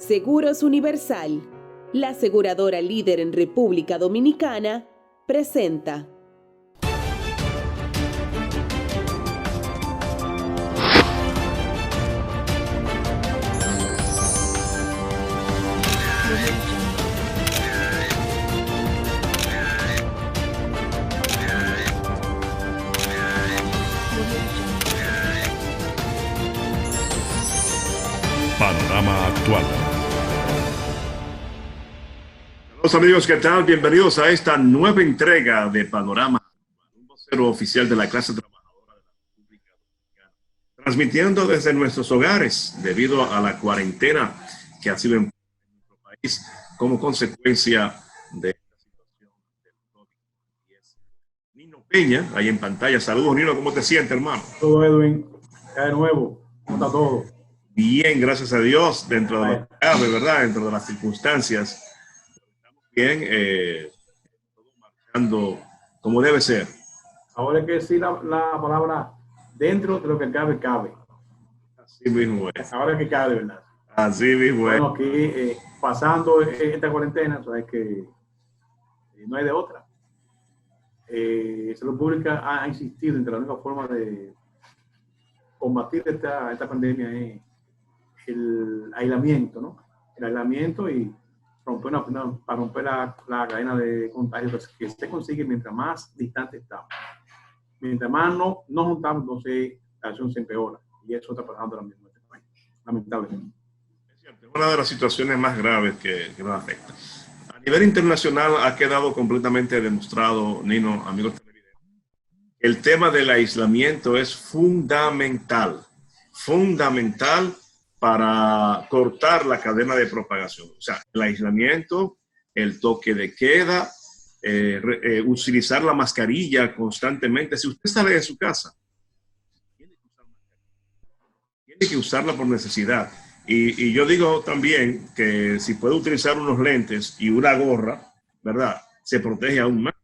Seguros Universal, la aseguradora líder en República Dominicana, presenta. Panorama Actual. Los amigos, ¿qué tal? Bienvenidos a esta nueva entrega de Panorama, un vocero oficial de la clase trabajadora de la República Dominicana, transmitiendo desde nuestros hogares debido a la cuarentena que ha sido en nuestro país como consecuencia de esta situación del COVID-19. Nino Peña, ahí en pantalla. Saludos, Nino, ¿cómo te sientes, hermano? Todo, Edwin, ya de nuevo, ¿cómo está todo? Bien, gracias a Dios, dentro de lo que cabe, ¿verdad? Dentro de las circunstancias. Bien, todo marchando como debe ser. Ahora hay que decir la palabra dentro de lo que cabe, cabe. Así mismo es. Ahora que cabe, ¿verdad? Así mismo es. Bueno, aquí pasando esta cuarentena, sabes que no hay de otra. Salud Pública ha insistido en que la única forma de combatir esta pandemia es el aislamiento, ¿no? El aislamiento y para romper la cadena de contagios que se consigue mientras más distante estamos. Mientras más no juntamos, entonces la acción se empeora. Y eso está pasando ahora mismo en este país, lamentablemente. Es cierto, es una de las situaciones más graves que nos afecta. A nivel internacional ha quedado completamente demostrado, Nino, amigos televidentes, el tema del aislamiento es fundamental para cortar la cadena de propagación. O sea, el aislamiento, el toque de queda, utilizar la mascarilla constantemente. Si usted sale de su casa, tiene que usarla por necesidad. Y yo digo también que si puede utilizar unos lentes y una gorra, ¿verdad? Se protege aún más.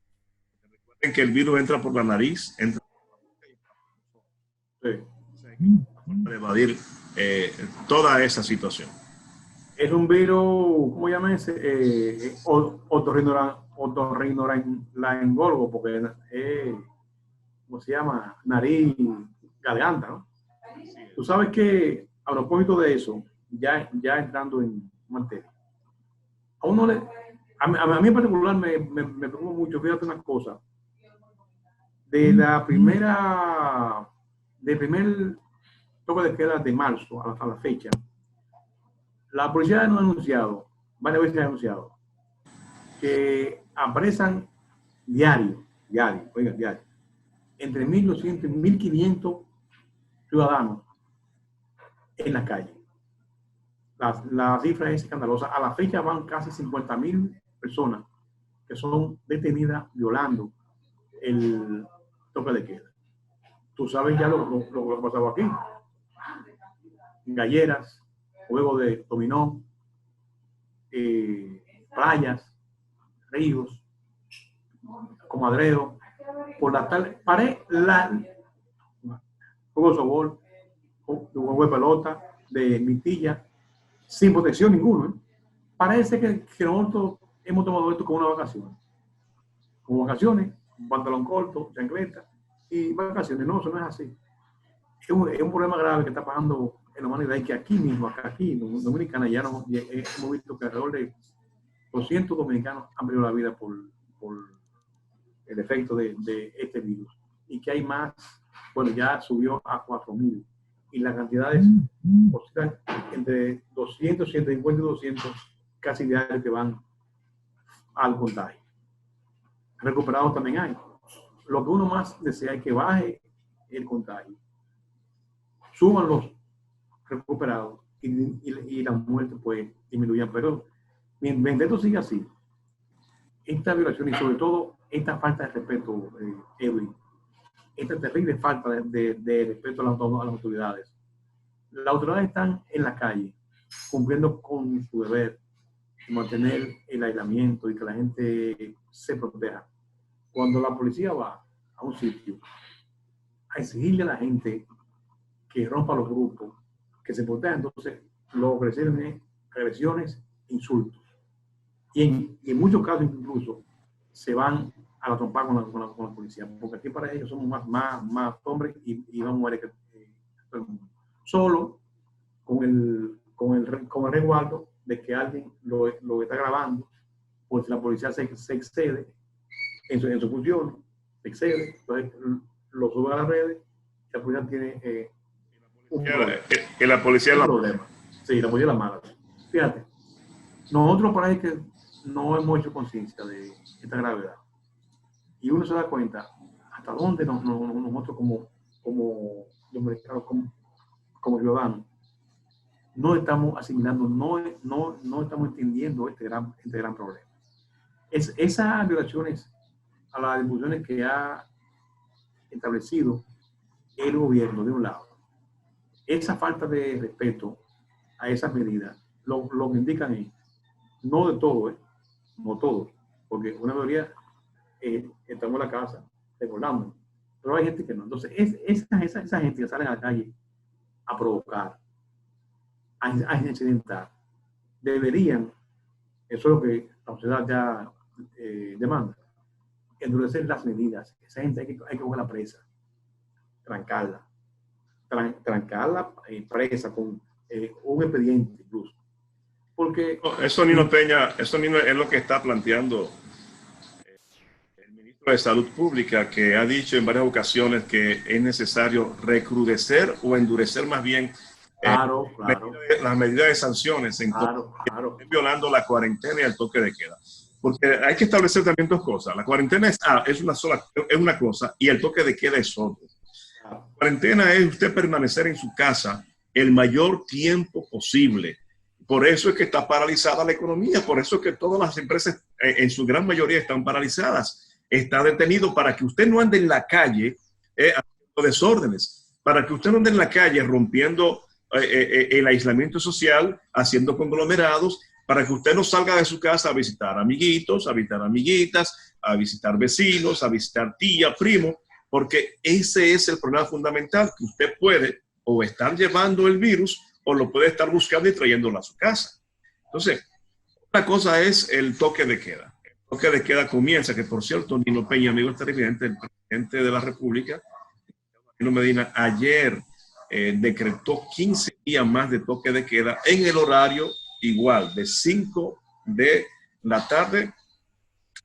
Recuerden que el virus entra por la nariz, entra por la boca y entra por los ojos. Sí. Para evadir toda esa situación. Es un virus, ¿cómo llama ese? Otorrinolaringólogo, porque ¿cómo se llama? Nariz, garganta, ¿no? Tú sabes que, a propósito de eso, ya entrando en materia, a mí en particular me preocupa mucho, fíjate una cosa, del primer toque de queda de marzo a la fecha, la policía no ha anunciado, varias veces ha anunciado, que apresan diario, entre 1.200 y 1.500 ciudadanos en la calle. La cifra es escandalosa. A la fecha van casi 50.000 personas que son detenidas violando el toque de queda. Tú sabes ya lo que ha pasado aquí. Galleras, juego de dominó, playas, ríos, comadreo, por la tal, juego de sobol, juego de pelota, de mitilla, sin protección ninguno. Parece que nosotros hemos tomado esto como una vacación. Como vacaciones, un pantalón corto, chancleta y vacaciones. No, eso no es así. Es un problema grave que está pasando en la humanidad y que aquí mismo, aquí en Dominicana, ya hemos visto que alrededor de 200 dominicanos han perdido la vida por el efecto de este virus. Y que hay más, bueno, ya subió a 4.000. Y las cantidades oscilan entre 200, 150 y 200 casi diarios que van al contagio. Recuperados también hay. Lo que uno más desea es que baje el contagio, suban los recuperados y las muertes pues disminuyan. Pero mientras esto sigue así, esta violación y sobre todo esta falta de respeto, Edwin, esta terrible falta de respeto a las autoridades. Las autoridades están en la calle cumpliendo con su deber de mantener el aislamiento y que la gente se proteja. Cuando la policía va a un sitio a exigirle a la gente que rompa los grupos, que se proteja, entonces lo que reciben es agresiones, insultos. Y en muchos casos incluso se van a la trompa con la policía, porque aquí para ellos somos más hombres y más mujeres que todo el mundo. Solo con el resguardo de que alguien lo está grabando, o si la policía se excede en su función, se excede, entonces lo sube a las redes, y la policía tiene un problema. Sí, la policía la mala. Fíjate, nosotros parece que no hemos hecho conciencia de esta gravedad. Y uno se da cuenta hasta dónde nosotros como dominicanos, como ciudadanos, no estamos asimilando, no estamos entendiendo este gran problema. Esas violaciones a las disposiciones que ha establecido el gobierno de un lado, esa falta de respeto a esas medidas, lo que indican es, no de todo, no todo, porque una mayoría estamos en la casa recordando, pero hay gente que no. Entonces, esa gente que sale a la calle a provocar, a incidentar, deberían, eso es lo que la sociedad ya demanda, endurecer las medidas. Esa gente hay que coger la presa, trancarla presa con un expediente incluso. Porque eso, Nino Peña, eso mismo es lo que está planteando el ministro de Salud Pública, que ha dicho en varias ocasiones que es necesario recrudecer o endurecer más bien las medidas de sanciones en violando la cuarentena y el toque de queda. Porque hay que establecer también dos cosas. La cuarentena es una cosa y el toque de queda es otra. La cuarentena es usted permanecer en su casa el mayor tiempo posible. Por eso es que está paralizada la economía, por eso es que todas las empresas en su gran mayoría están paralizadas. Está detenido para que usted no ande en la calle haciendo desórdenes, para que usted no ande en la calle rompiendo el aislamiento social, haciendo conglomerados, para que usted no salga de su casa a visitar amiguitos, a visitar amiguitas, a visitar vecinos, a visitar tía, primo, porque ese es el problema fundamental, que usted puede o estar llevando el virus o lo puede estar buscando y trayéndolo a su casa. Entonces, una cosa es el toque de queda. El toque de queda comienza, que por cierto, Nino Peña, amigo televidente, el presidente de la República, Danilo Medina, ayer decretó 15 días más de toque de queda en el horario igual, de 5 de la tarde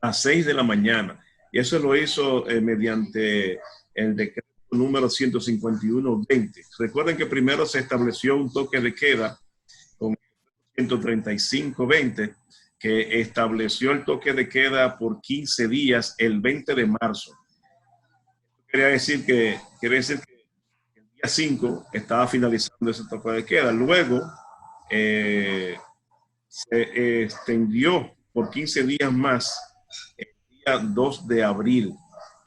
a 6 de la mañana. Y eso lo hizo mediante el decreto número 151-20. Recuerden que primero se estableció un toque de queda con 135-20, que estableció el toque de queda por 15 días el 20 de marzo. Quiere decir que el día 5 estaba finalizando ese toque de queda. Luego se extendió por 15 días más el día 2 de abril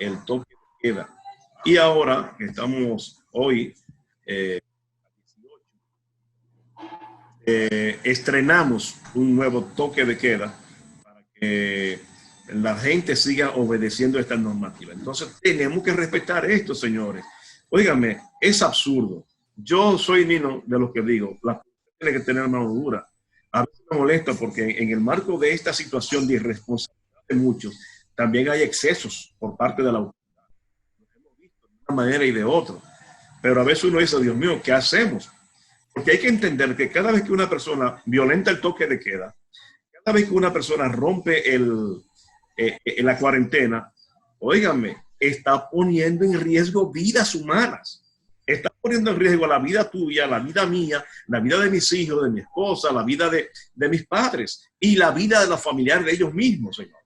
el toque de queda. Y ahora, estamos hoy, estrenamos un nuevo toque de queda para que la gente siga obedeciendo esta normativa. Entonces, tenemos que respetar esto, señores. Óigame, es absurdo. Yo soy Nino de los que digo, la policía tiene que tener mano dura. A veces me molesta porque en el marco de esta situación de irresponsabilidad de muchos, también hay excesos por parte de la autoridad. De una manera y de otra. Pero a veces uno dice, Dios mío, ¿qué hacemos? Porque hay que entender que cada vez que una persona violenta el toque de queda, cada vez que una persona rompe la cuarentena, óigame, está poniendo en riesgo vidas humanas. Está poniendo en riesgo la vida tuya, la vida mía, la vida de mis hijos, de mi esposa, la vida de mis padres y la vida de los familiares de ellos mismos, señor.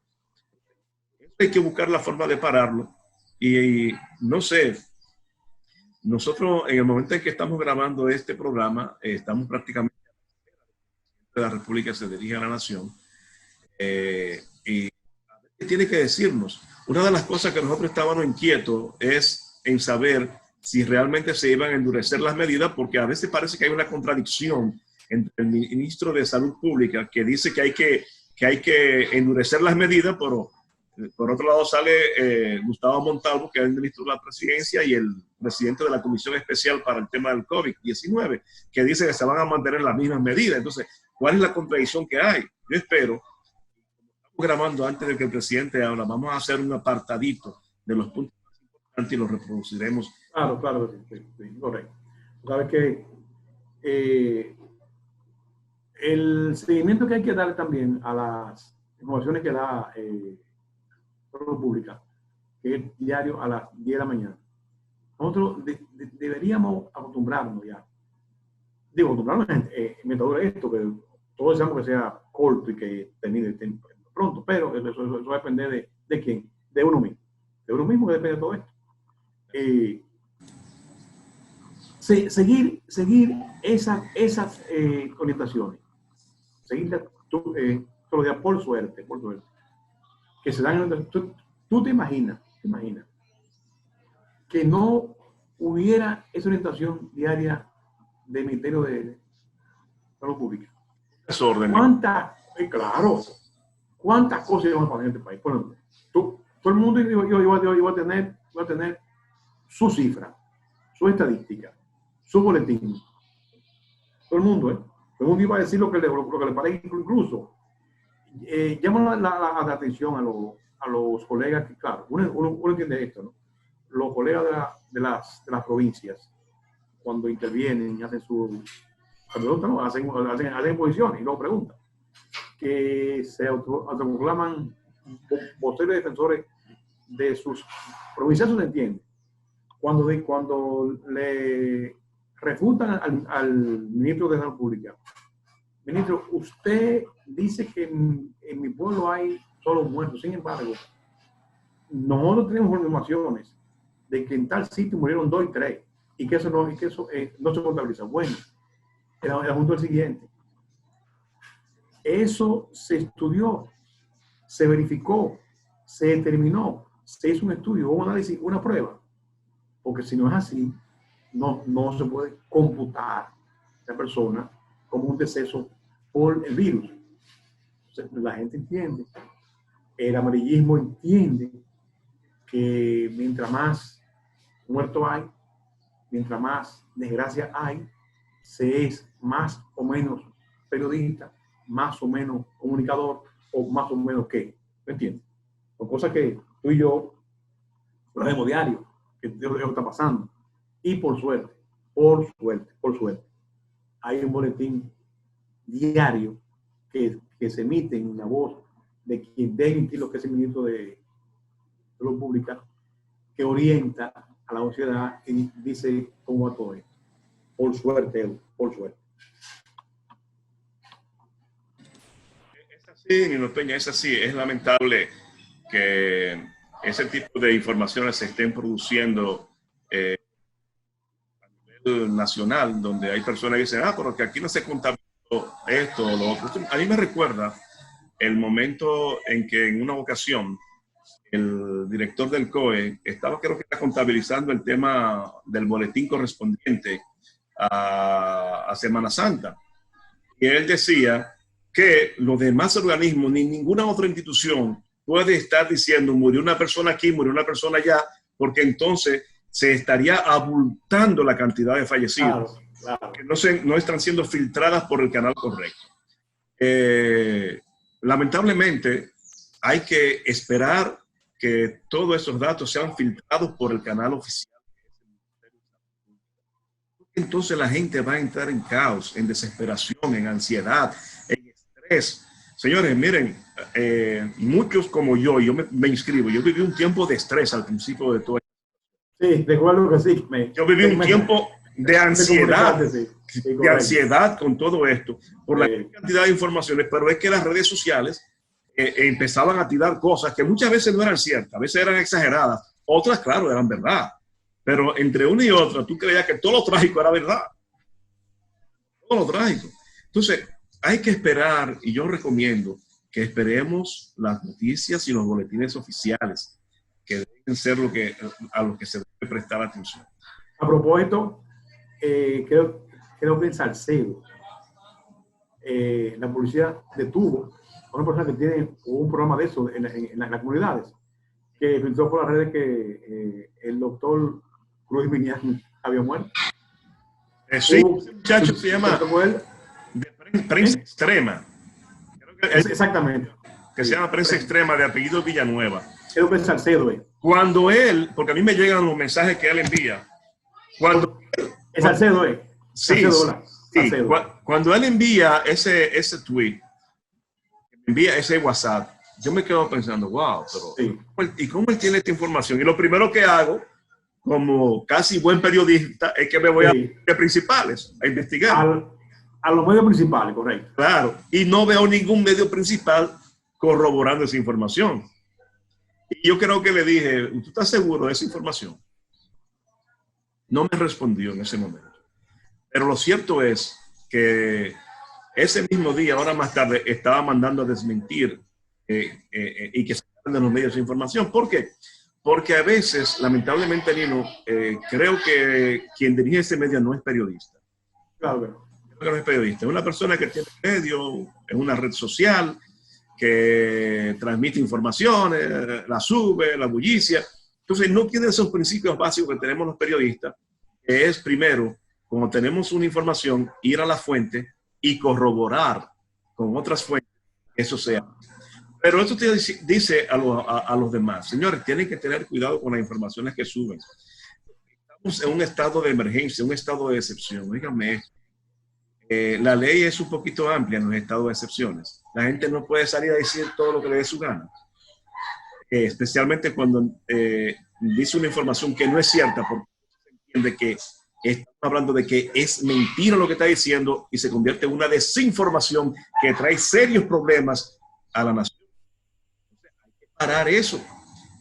Hay que buscar la forma de pararlo. Y no sé, nosotros en el momento en que estamos grabando este programa, estamos prácticamente la República se dirige a la nación y tiene que decirnos. Una de las cosas que nosotros estábamos inquietos es en saber si realmente se iban a endurecer las medidas, porque a veces parece que hay una contradicción entre el ministro de Salud Pública que dice que hay que endurecer las medidas, pero Por otro lado sale Gustavo Montalvo, que es el ministro de la Presidencia y el presidente de la Comisión Especial para el tema del COVID-19, que dice que se van a mantener las mismas medidas. Entonces, ¿cuál es la contradicción que hay? Yo espero, estamos grabando antes de que el presidente habla, vamos a hacer un apartadito de los puntos más importantes y los reproduciremos. Claro, sí, correcto. Sabes que el seguimiento que hay que dar también a las informaciones que da Pública, que es diario a las 10 de la mañana. Nosotros deberíamos acostumbrarnos ya. Digo, acostumbrarnos mientras dure esto, que todos deseamos que sea corto y que termine pronto, pero eso depende de quién, de uno mismo. De uno mismo que depende de todo esto. Seguir esas orientaciones. Seguirlas todos los días por suerte. Que se dan. Tú te imaginas que no hubiera esa orientación diaria del Ministerio de Salud Pública. Desorden. ¿Cuántas cosas iban a pasar en este país? Por ejemplo, todo el mundo iba a tener su cifra, su estadística, su boletín. Todo el mundo, Todo el mundo iba a decir lo que le parece incluso. Llama la atención a los colegas que, claro, uno entiende esto, ¿no? Los colegas de las provincias, cuando intervienen, hacen hacen posiciones y luego preguntan, que se autoproclaman voceros defensores de sus provincias, se entiende. Cuando le refutan al ministro de Salud Pública, ministro, usted dice que en mi pueblo hay solo muertos. Sin embargo, nosotros tenemos informaciones de que en tal sitio murieron 2 y 3 y que eso no se contabiliza. Bueno, el asunto es el siguiente. Eso se estudió, se verificó, se determinó, se hizo un estudio, un análisis, una prueba. Porque si no es así, no se puede computar a esa persona como un deceso por el virus. Entonces, la gente entiende, el amarillismo entiende que mientras más muertos hay, mientras más desgracia hay, se es más o menos periodista, más o menos comunicador, o más o menos qué. ¿Me entiendes? Son cosas que tú y yo lo vemos diario, que Dios está pasando. Y por suerte, hay un boletín diario que se emite en la voz de quien debe emitir lo que es el ministro de Salud Pública, que orienta a la sociedad y dice cómo va todo esto. Por suerte. Es así, Nino Peña, es así. Es lamentable que ese tipo de informaciones se estén produciendo a nivel nacional, donde hay personas que dicen, porque aquí no se contabilizó esto o lo otro. A mí me recuerda el momento en que en una ocasión el director del COE estaba, creo que está contabilizando el tema del boletín correspondiente a Semana Santa. Y él decía que los demás organismos ni ninguna otra institución puede estar diciendo murió una persona aquí, murió una persona allá, porque entonces se estaría abultando la cantidad de fallecidos, claro. Que no están siendo filtradas por el canal correcto. Lamentablemente, hay que esperar que todos esos datos sean filtrados por el canal oficial. Entonces la gente va a entrar en caos, en desesperación, en ansiedad, en estrés. Señores, miren, muchos como yo me inscribo. Yo viví un tiempo de estrés al principio de todo esto. Sí, recuerdo que sí. Yo viví un tiempo de ansiedad, de ansiedad con todo esto, por la cantidad de informaciones, pero es que las redes sociales empezaban a tirar cosas que muchas veces no eran ciertas, a veces eran exageradas, otras, claro, eran verdad. Pero entre una y otra, tú creías que todo lo trágico era verdad. Todo lo trágico. Entonces, hay que esperar, y yo recomiendo que esperemos las noticias y los boletines oficiales, que deben ser a los que se debe prestar atención. A propósito, creo que en Salcedo, la policía detuvo una persona que tiene un programa de eso en las comunidades, que filtró por las redes que el doctor Cruz Minian había muerto. Sí, ese muchacho se llama de prensa extrema. Creo que Exactamente. Que se llama Prensa Extrema, de apellido Villanueva. Es un Salcedo. Cuando él, porque a mí me llegan los mensajes que él envía, Es Salcedo, sí, Salcedo, sí, cuando él envía ese tweet, envía ese WhatsApp, yo me quedo pensando, wow, pero sí. ¿Y cómo él tiene esta información? Y lo primero que hago, como casi buen periodista, es que me voy a los principales, a investigar. A los medios principales, correcto. Claro, y no veo ningún medio principal corroborando esa información. Y yo creo que le dije, ¿tú estás seguro de esa información? No me respondió en ese momento. Pero lo cierto es que ese mismo día, ahora más tarde, estaba mandando a desmentir y que salgan de los medios de información. ¿Por qué? Porque a veces, lamentablemente, Nino, creo que quien dirige ese medio no es periodista. Claro. Creo que no es periodista. Es una persona que tiene medio, en una red social, que transmite informaciones, la sube, la bullicia. Entonces, no tiene esos principios básicos que tenemos los periodistas, que es, primero, cuando tenemos una información, ir a la fuente y corroborar con otras fuentes que eso sea. Pero esto te dice a los demás, señores, tienen que tener cuidado con las informaciones que suben. Estamos en un estado de emergencia, un estado de excepción. Díganme, la ley es un poquito amplia en los estados de excepciones. La gente no puede salir a decir todo lo que le dé su gana. Especialmente cuando dice una información que no es cierta, porque se entiende que estamos hablando de que es mentira lo que está diciendo y se convierte en una desinformación que trae serios problemas a la nación. Hay que parar eso.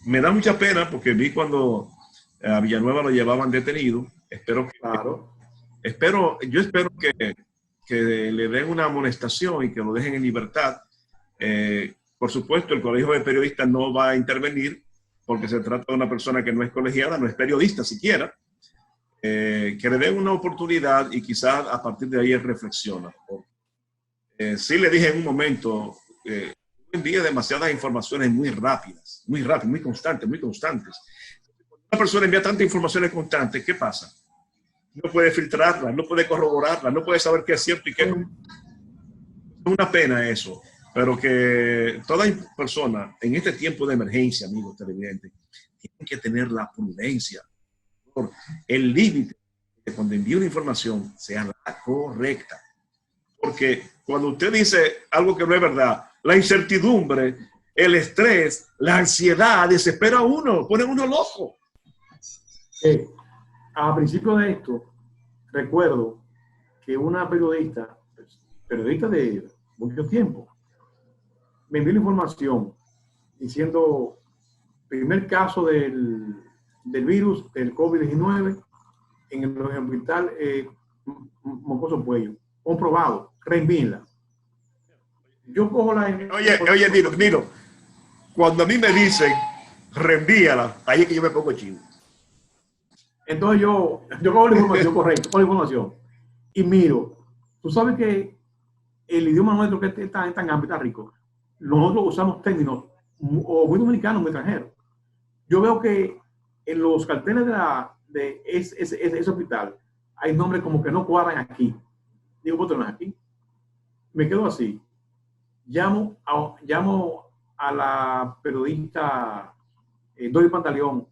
Me da mucha pena porque vi cuando a Villanueva lo llevaban detenido. Yo espero que le den una amonestación y que lo dejen en libertad. Por supuesto, el Colegio de Periodistas no va a intervenir porque se trata de una persona que no es colegiada, no es periodista siquiera. Que le den una oportunidad y quizás a partir de ahí él reflexiona. Sí le dije en un momento, envíe demasiadas informaciones muy rápidas, muy constantes. Cuando una persona envía tantas informaciones constantes, ¿qué pasa? No puede filtrarlas, no puede corroborarlas, no puede saber qué es cierto y qué no. Es una pena eso, pero que toda persona en este tiempo de emergencia, amigos televidentes, tienen que tener la prudencia, el límite de cuando envíe una información sea la correcta. Porque cuando usted dice algo que no es verdad, la incertidumbre, el estrés, la ansiedad desespera a uno, pone a uno loco. A principio de esto, recuerdo que una periodista de mucho tiempo, me envió la información diciendo primer caso del virus, del COVID-19 en el hospital Mocoso Puello, comprobado, reenvíenla. Yo cojo la... Oye, Nino, cuando a mí me dicen reenvíala, ahí es que yo me pongo chivo. Entonces yo cojo la información correcta, cojo la información y miro. Tú sabes que el idioma nuestro que es tan amplio, tan rico, nosotros usamos términos muy dominicanos, muy extranjeros. Yo veo que en los carteles de ese hospital hay nombres como que no cuadran aquí. Digo, ¿por qué no es aquí? Me quedo así. Llamo a la periodista Doris Pantaleón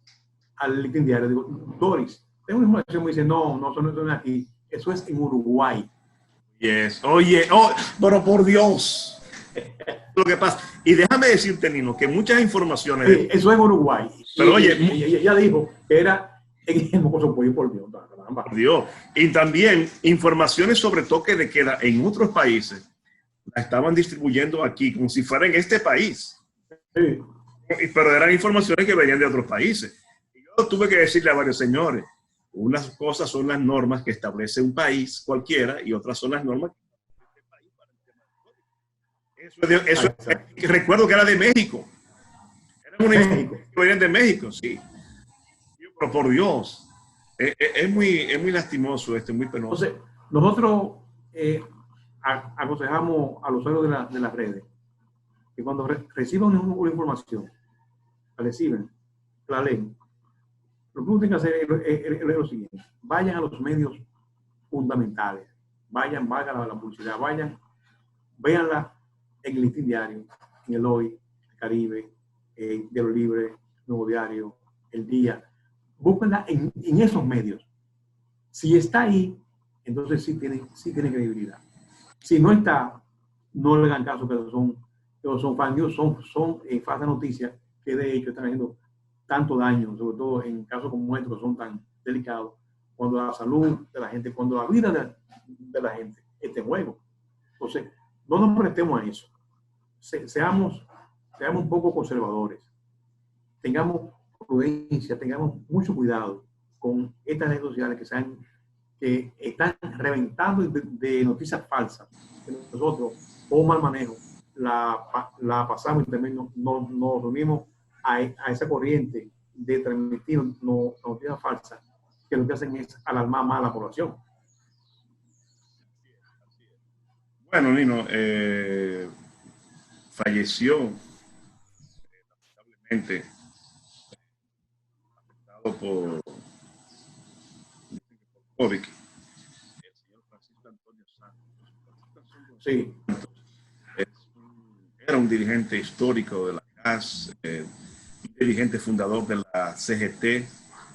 al LinkedIn Diario. Digo, Doris, tengo una información. Me dice, no, eso no es aquí. Eso es en Uruguay. Yes. Oye, pero por Dios. Lo que pasa. Y déjame decirte, Nino, que muchas informaciones... Sí, eso es en Uruguay. Pero oye... Ella dijo que era en el Mocoso Puello, por Dios. Por Dios. Y también informaciones sobre toque de queda en otros países la estaban distribuyendo aquí como si fuera en este país. Sí. Pero eran informaciones que venían de otros países. Y yo tuve que decirle a varios señores, unas cosas son las normas que establece un país cualquiera y otras son las normas que eso recuerdo que era de México. Era una información que venían de México, sí. Pero por Dios, es muy lastimoso muy penoso. Entonces, nosotros aconsejamos a los usuarios de las redes que cuando reciban una información, la reciben, la leen, lo que uno tiene que hacer es lo siguiente: vayan a los medios fundamentales, vayan a la publicidad, vayan, véanla en el Listín Diario, en el Hoy, el Caribe, Diario Libre, Nuevo Diario, El Día. Búsquenla en esos medios. Si está ahí, entonces sí tiene credibilidad. Si no está, no le hagan caso, pero son fake news, son falsas noticias que de hecho están haciendo tanto daño, sobre todo en casos como estos que son tan delicados, cuando la salud de la gente, cuando la vida de la gente está en juego. Entonces, no nos prestemos a eso. Seamos un poco conservadores. Tengamos prudencia, tengamos mucho cuidado con estas redes sociales que están reventando de noticias falsas. Que nosotros, con un mal manejo, la pasamos y también nos unimos a esa corriente de transmitir noticias falsas, que lo que hacen es alarmar más a la población. Bueno, Nino, falleció lamentablemente afectado por COVID, el señor Francisco Antonio Santos. Sí. Era un dirigente histórico de la CAS, un dirigente fundador de la CGT,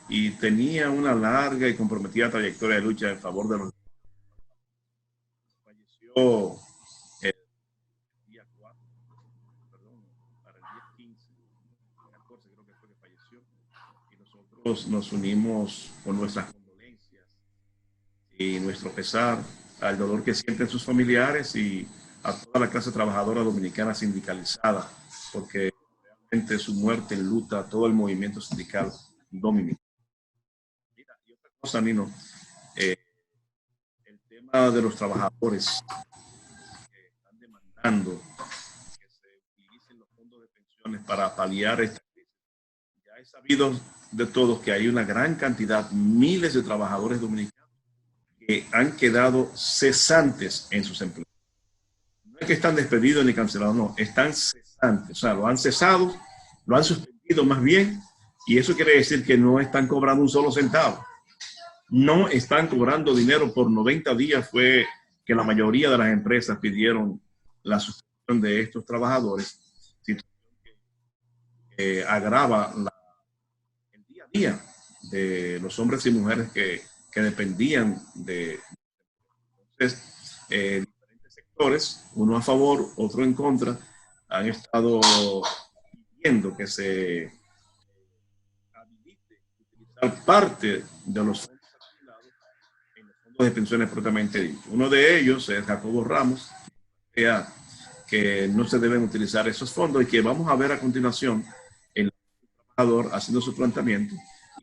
y tenía una larga y comprometida trayectoria de lucha en favor de los. Falleció el día 4, perdón, para el día 15, el 14 creo que fue que falleció, y nosotros nos unimos con nuestras condolencias y nuestro pesar al dolor que sienten sus familiares y a toda la clase trabajadora dominicana sindicalizada, porque realmente su muerte enluta a todo el movimiento sindical dominicano. Mira, y otra cosa, Nino, el tema de los trabajadores que están demandando que se utilicen los fondos de pensiones para paliar esta crisis. Ya es sabido de todos que hay una gran cantidad, miles de trabajadores dominicanos que han quedado cesantes en sus empleos. No es que están despedidos ni cancelados, no, están cesantes, o sea, lo han cesado, lo han suspendido más bien, y eso quiere decir que no están cobrando un solo centavo. No están cobrando dinero por 90 días, fue que la mayoría de las empresas pidieron la suspensión de estos trabajadores, situación que agrava el día a día de los hombres y mujeres que dependían de. Entonces, diferentes sectores, uno a favor, otro en contra, han estado pidiendo que se habilite utilizar parte de los fondos en los fondos de pensiones propiamente dicho. Uno de ellos es Jacobo Ramos, que no se deben utilizar esos fondos, y que vamos a ver a continuación el trabajador haciendo su planteamiento.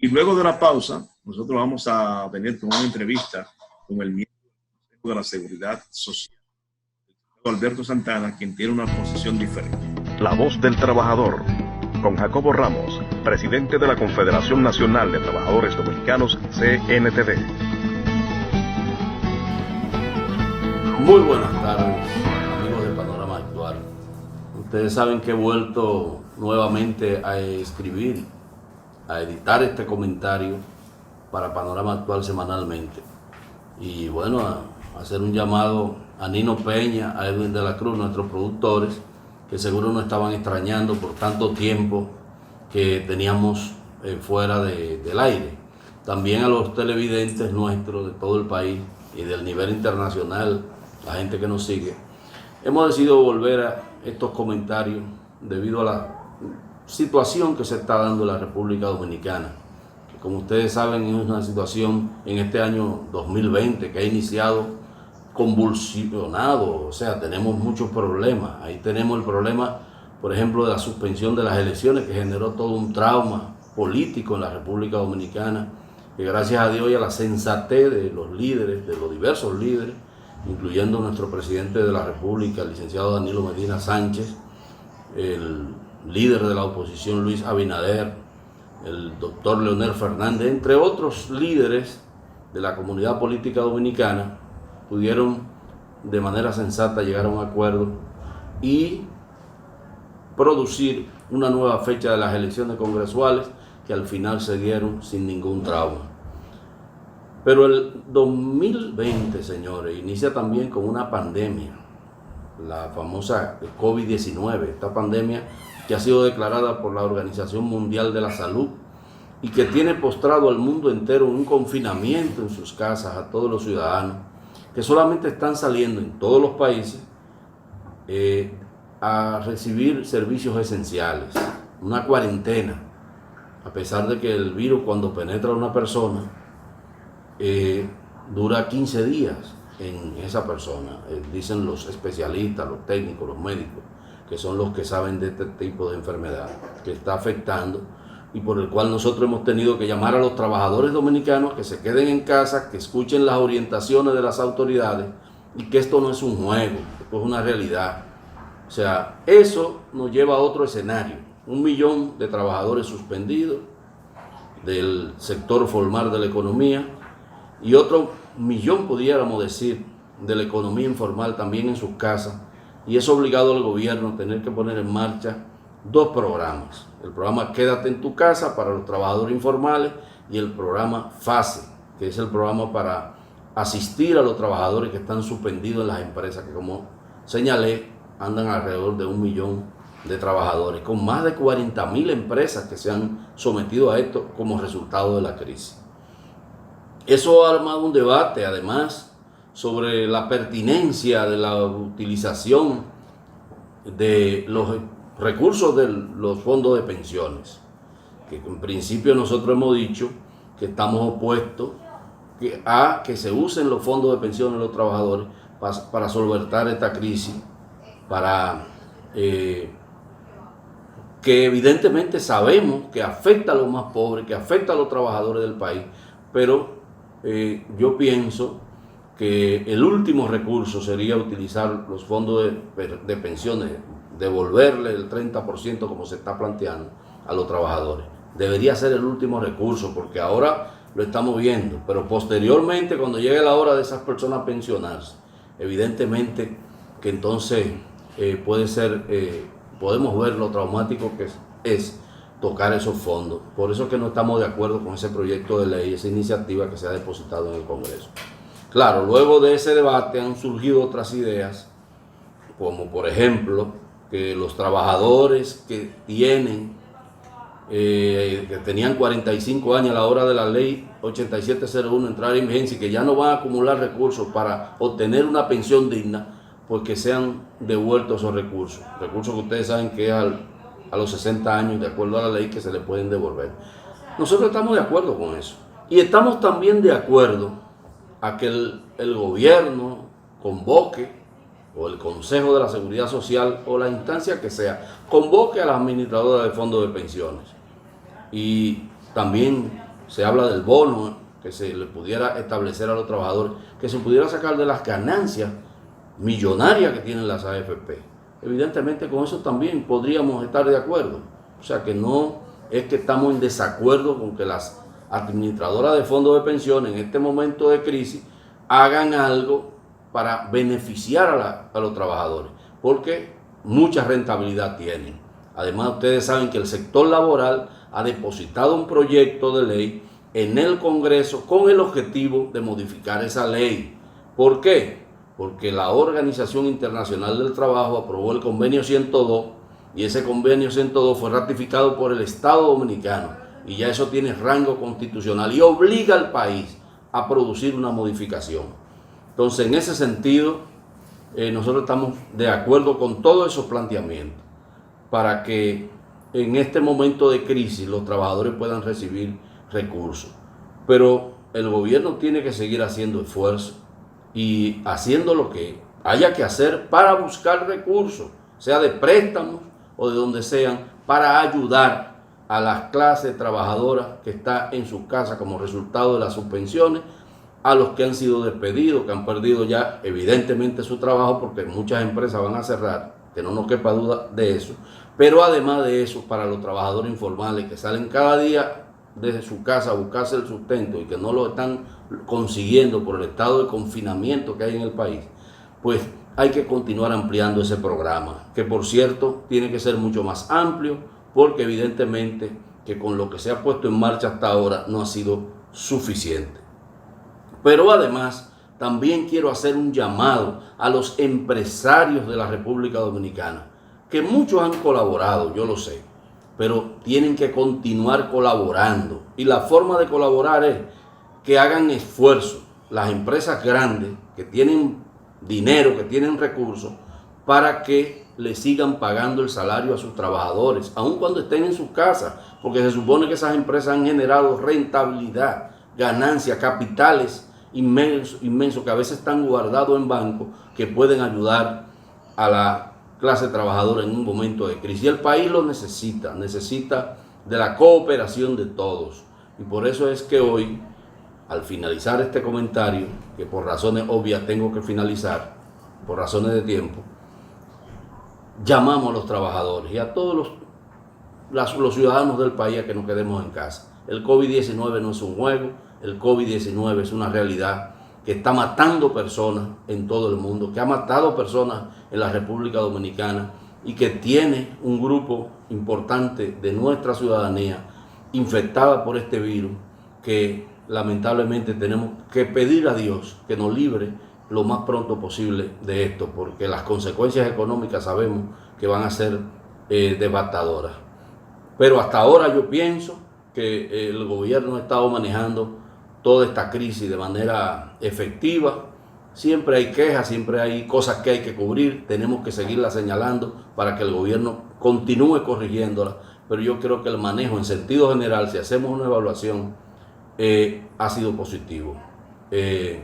Y luego de la pausa, nosotros vamos a venir con una entrevista con el miembro del Consejo de la Seguridad Social, Alberto Santana, quien tiene una posición diferente. La voz del trabajador, con Jacobo Ramos, presidente de la Confederación Nacional de Trabajadores Dominicanos, CNTD. Muy buenas tardes, amigos de Panorama Actual. Ustedes saben que he vuelto nuevamente a escribir, a editar este comentario para Panorama Actual semanalmente. Y bueno, a hacer un llamado a Nino Peña, a Edwin de la Cruz, nuestros productores, que seguro nos estaban extrañando por tanto tiempo que teníamos fuera del aire. También a los televidentes nuestros de todo el país y del nivel internacional, la gente que nos sigue. Hemos decidido volver a estos comentarios debido a la situación que se está dando en la República Dominicana. Como ustedes saben, es una situación en este año 2020 que ha iniciado convulsionado, o sea, tenemos muchos problemas. Ahí tenemos el problema, por ejemplo, de la suspensión de las elecciones, que generó todo un trauma político en la República Dominicana, que gracias a Dios y a la sensatez de los líderes, de los diversos líderes, incluyendo nuestro presidente de la República, el licenciado Danilo Medina Sánchez, el líder de la oposición Luis Abinader, el doctor Leonel Fernández, entre otros líderes de la comunidad política dominicana, pudieron de manera sensata llegar a un acuerdo y producir una nueva fecha de las elecciones congresuales que al final se dieron sin ningún trauma. Pero el 2020, señores, inicia también con una pandemia, la famosa COVID-19, esta pandemia que ha sido declarada por la Organización Mundial de la Salud y que tiene postrado al mundo entero en un confinamiento en sus casas a todos los ciudadanos que solamente están saliendo en todos los países a recibir servicios esenciales, una cuarentena, a pesar de que el virus cuando penetra a una persona dura 15 días en esa persona, dicen los especialistas, los técnicos, los médicos, que son los que saben de este tipo de enfermedad que está afectando y por el cual nosotros hemos tenido que llamar a los trabajadores dominicanos que se queden en casa, que escuchen las orientaciones de las autoridades y que esto no es un juego, esto es una realidad. O sea, eso nos lleva a otro escenario, 1 millón de trabajadores suspendidos del sector formal de la economía y otro 1 millón, pudiéramos decir, de la economía informal también en sus casas, y es obligado al gobierno a tener que poner en marcha 2 programas, el programa Quédate en tu casa para los trabajadores informales y el programa FASE, que es el programa para asistir a los trabajadores que están suspendidos en las empresas, que como señalé, andan alrededor de 1 millón de trabajadores, con más de 40.000 empresas que se han sometido a esto como resultado de la crisis. Eso ha armado un debate, además, sobre la pertinencia de la utilización de los recursos de los fondos de pensiones, que en principio nosotros hemos dicho que estamos opuestos a que se usen los fondos de pensiones de los trabajadores para solventar esta crisis, para que evidentemente sabemos que afecta a los más pobres, que afecta a los trabajadores del país, pero yo pienso que el último recurso sería utilizar los fondos de pensiones, devolverle el 30% como se está planteando a los trabajadores. Debería ser el último recurso porque ahora lo estamos viendo, pero posteriormente cuando llegue la hora de esas personas pensionarse, evidentemente que entonces puede ser, podemos ver lo traumático que es tocar esos fondos. Por eso es que no estamos de acuerdo con ese proyecto de ley, esa iniciativa que se ha depositado en el Congreso. Claro, luego de ese debate han surgido otras ideas, como por ejemplo que los trabajadores que tenían 45 años a la hora de la ley 8701 entrar en vigencia y que ya no van a acumular recursos para obtener una pensión digna, pues que sean devueltos esos recursos que ustedes saben que es a los 60 años, de acuerdo a la ley, que se le pueden devolver. Nosotros estamos de acuerdo con eso. Y estamos también de acuerdo a que el gobierno convoque, o el Consejo de la Seguridad Social, o la instancia que sea, convoque a las administradoras de fondos de pensiones. Y también se habla del bono que se le pudiera establecer a los trabajadores, que se pudiera sacar de las ganancias millonarias que tienen las AFP. Evidentemente con eso también podríamos estar de acuerdo. O sea que no es que estamos en desacuerdo con que las administradoras de fondos de pensiones en este momento de crisis hagan algo para beneficiar a los trabajadores, porque mucha rentabilidad tienen. Además, ustedes saben que el sector laboral ha depositado un proyecto de ley en el Congreso con el objetivo de modificar esa ley. ¿Por qué? Porque la Organización Internacional del Trabajo aprobó el convenio 102 y ese convenio 102 fue ratificado por el Estado Dominicano y ya eso tiene rango constitucional y obliga al país a producir una modificación. Entonces, en ese sentido, nosotros estamos de acuerdo con todos esos planteamientos para que en este momento de crisis los trabajadores puedan recibir recursos. Pero el gobierno tiene que seguir haciendo esfuerzos y haciendo lo que haya que hacer para buscar recursos, sea de préstamos o de donde sean, para ayudar a las clases trabajadoras que está en sus casas como resultado de las suspensiones, a los que han sido despedidos, que han perdido ya evidentemente su trabajo porque muchas empresas van a cerrar, que no nos quepa duda de eso, pero además de eso, para los trabajadores informales que salen cada día desde su casa a buscarse el sustento y que no lo están consiguiendo por el estado de confinamiento que hay en el país, pues hay que continuar ampliando ese programa, que por cierto tiene que ser mucho más amplio, porque evidentemente que con lo que se ha puesto en marcha hasta ahora no ha sido suficiente. Pero además también quiero hacer un llamado a los empresarios de la República Dominicana, que muchos han colaborado, yo lo sé, pero tienen que continuar colaborando. Y la forma de colaborar es que hagan esfuerzo las empresas grandes que tienen dinero, que tienen recursos, para que le sigan pagando el salario a sus trabajadores, aun cuando estén en sus casas, porque se supone que esas empresas han generado rentabilidad, ganancias, capitales inmensos que a veces están guardados en bancos, que pueden ayudar a la clase trabajadora en un momento de crisis. Y el país lo necesita de la cooperación de todos. Y por eso es que hoy, al finalizar este comentario, que por razones obvias tengo que finalizar, por razones de tiempo, llamamos a los trabajadores y a todos los ciudadanos del país a que nos quedemos en casa. El COVID-19 no es un juego, el COVID-19 es una realidad que está matando personas en todo el mundo, que ha matado personas en la República Dominicana y que tiene un grupo importante de nuestra ciudadanía infectada por este virus, que lamentablemente tenemos que pedir a Dios que nos libre lo más pronto posible de esto, porque las consecuencias económicas sabemos que van a ser devastadoras. Pero hasta ahora yo pienso que el gobierno ha estado manejando toda esta crisis de manera efectiva. Siempre hay quejas, siempre hay cosas que hay que cubrir, tenemos que seguirlas señalando para que el gobierno continúe corrigiéndolas, pero yo creo que el manejo en sentido general, si hacemos una evaluación, ha sido positivo.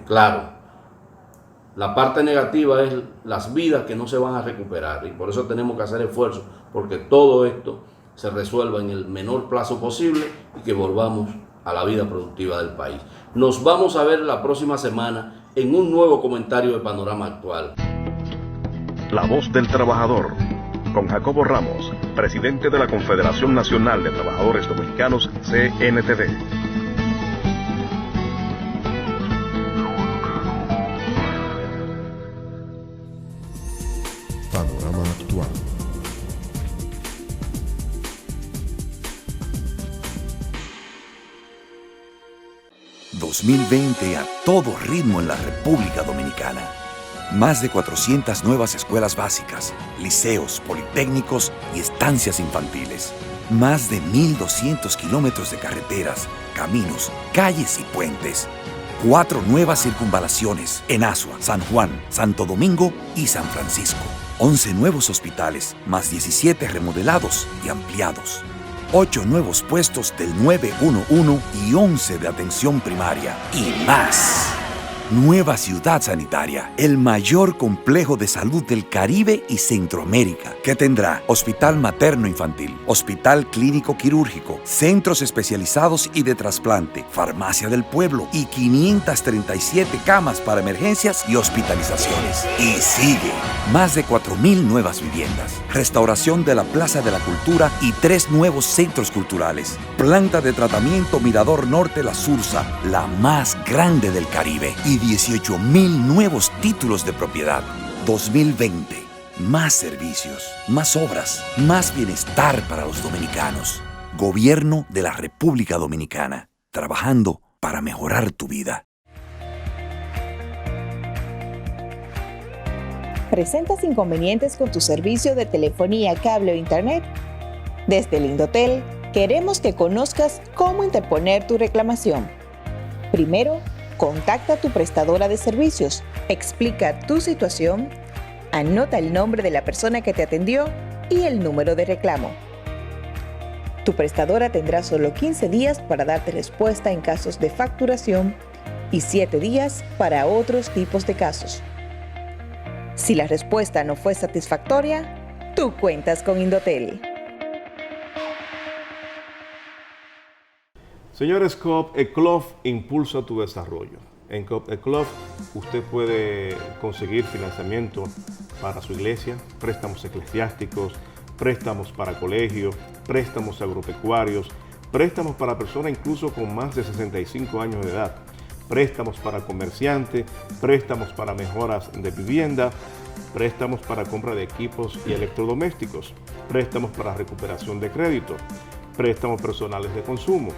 Claro, la parte negativa es las vidas que no se van a recuperar, y por eso tenemos que hacer esfuerzos porque todo esto se resuelva en el menor plazo posible y que volvamos a la vida productiva del país. Nos vamos a ver la próxima semana en un nuevo comentario de Panorama Actual. La voz del trabajador, con Jacobo Ramos, presidente de la Confederación Nacional de Trabajadores Dominicanos, CNTD. Panorama Actual. ...2020 a todo ritmo en la República Dominicana. Más de 400 nuevas escuelas básicas, liceos, politécnicos y estancias infantiles. Más de 1.200 kilómetros de carreteras, caminos, calles y puentes. 4 nuevas circunvalaciones en Asua, San Juan, Santo Domingo y San Francisco. 11 nuevos hospitales, más 17 remodelados y ampliados. 8 nuevos puestos del 911 y 11 de atención primaria y más. Nueva ciudad sanitaria, el mayor complejo de salud del Caribe y Centroamérica, que tendrá hospital materno-infantil, hospital clínico-quirúrgico, centros especializados y de trasplante, farmacia del pueblo y 537 camas para emergencias y hospitalizaciones. Y sigue. Más de 4.000 nuevas viviendas, restauración de la Plaza de la Cultura y 3 nuevos centros culturales. Planta de tratamiento Mirador Norte La Sursa, la más grande del Caribe. Y 18.000 nuevos títulos de propiedad. 2020. Más servicios, más obras, más bienestar para los dominicanos. Gobierno de la República Dominicana. Trabajando para mejorar tu vida. ¿Presentas inconvenientes con tu servicio de telefonía, cable o internet? Desde el Indotel, queremos que conozcas cómo interponer tu reclamación. Primero, contacta a tu prestadora de servicios, explica tu situación, anota el nombre de la persona que te atendió y el número de reclamo. Tu prestadora tendrá solo 15 días para darte respuesta en casos de facturación y 7 días para otros tipos de casos. Si la respuesta no fue satisfactoria, tú cuentas con Indotel. Señores, Coop ECLOF impulsa tu desarrollo. En Coop ECLOF usted puede conseguir financiamiento para su iglesia, préstamos eclesiásticos, préstamos para colegios, préstamos agropecuarios, préstamos para personas incluso con más de 65 años de edad. préstamos para comerciantes, préstamos para mejoras de vivienda, préstamos para compra de equipos y electrodomésticos, préstamos para recuperación de crédito, préstamos personales de consumo,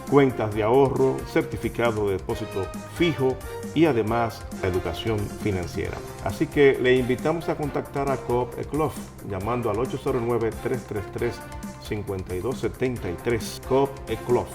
cuentas de ahorro, certificado de depósito fijo y además la educación financiera. Así que le invitamos a contactar a Coop Eclof llamando al 809-333-5273. Coop Eclof.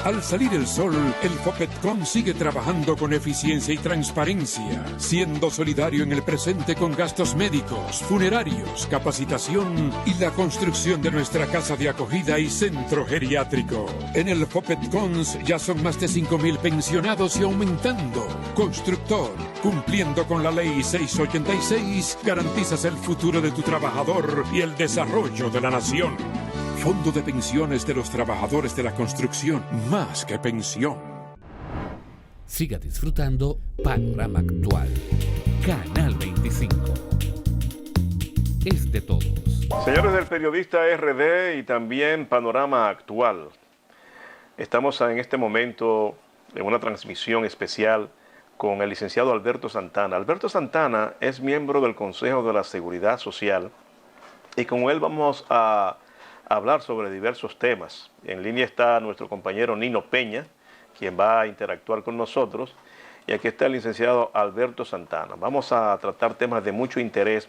Al salir el sol, el Fopetcon sigue trabajando con eficiencia y transparencia, siendo solidario en el presente con gastos médicos, funerarios, capacitación y la construcción de nuestra casa de acogida y centro geriátrico. En el Fopetcon ya son más de 5.000 pensionados y aumentando. Constructor, cumpliendo con la ley 686, garantizas el futuro de tu trabajador y el desarrollo de la nación. Fondo de Pensiones de los Trabajadores de la Construcción, más que pensión. Siga disfrutando Panorama Actual. Canal 25. Es de todos. Señores del Periodista RD y también Panorama Actual. Estamos en este momento en una transmisión especial con el licenciado Alberto Santana. Alberto Santana es miembro del Consejo de la Seguridad Social y con él vamos a hablar sobre diversos temas. En línea está nuestro compañero Nino Peña, quien va a interactuar con nosotros, y aquí está el licenciado Alberto Santana. Vamos a tratar temas de mucho interés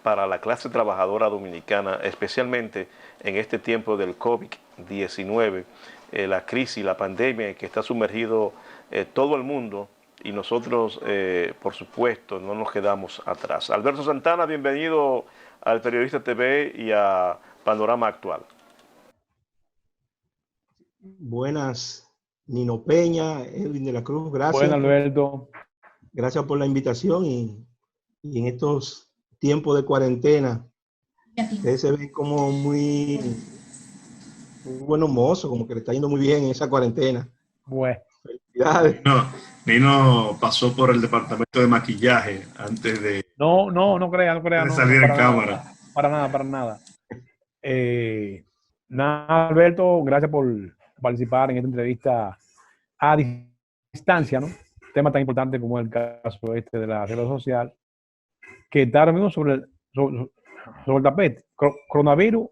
para la clase trabajadora dominicana, especialmente en este tiempo del COVID-19, la crisis, la pandemia que está sumergido todo el mundo, y nosotros, por supuesto, no nos quedamos atrás. Alberto Santana, bienvenido al Periodista TV y a Panorama Actual. Buenas, Nino Peña, Edwin de la Cruz, gracias. Buenas, Alberto. Gracias por la invitación y en estos tiempos de cuarentena, ustedes se ven como muy buenos mozos, como que le está yendo muy bien en esa cuarentena. Bueno. Felicidades. Nino pasó por el departamento de maquillaje antes de... No crea. De salir en cámara. Para nada. Nada, Alberto, gracias por participar en esta entrevista a distancia, ¿no? Tema tan importante como el caso de la seguridad social, que está ahora mismo sobre el tapete, coronavirus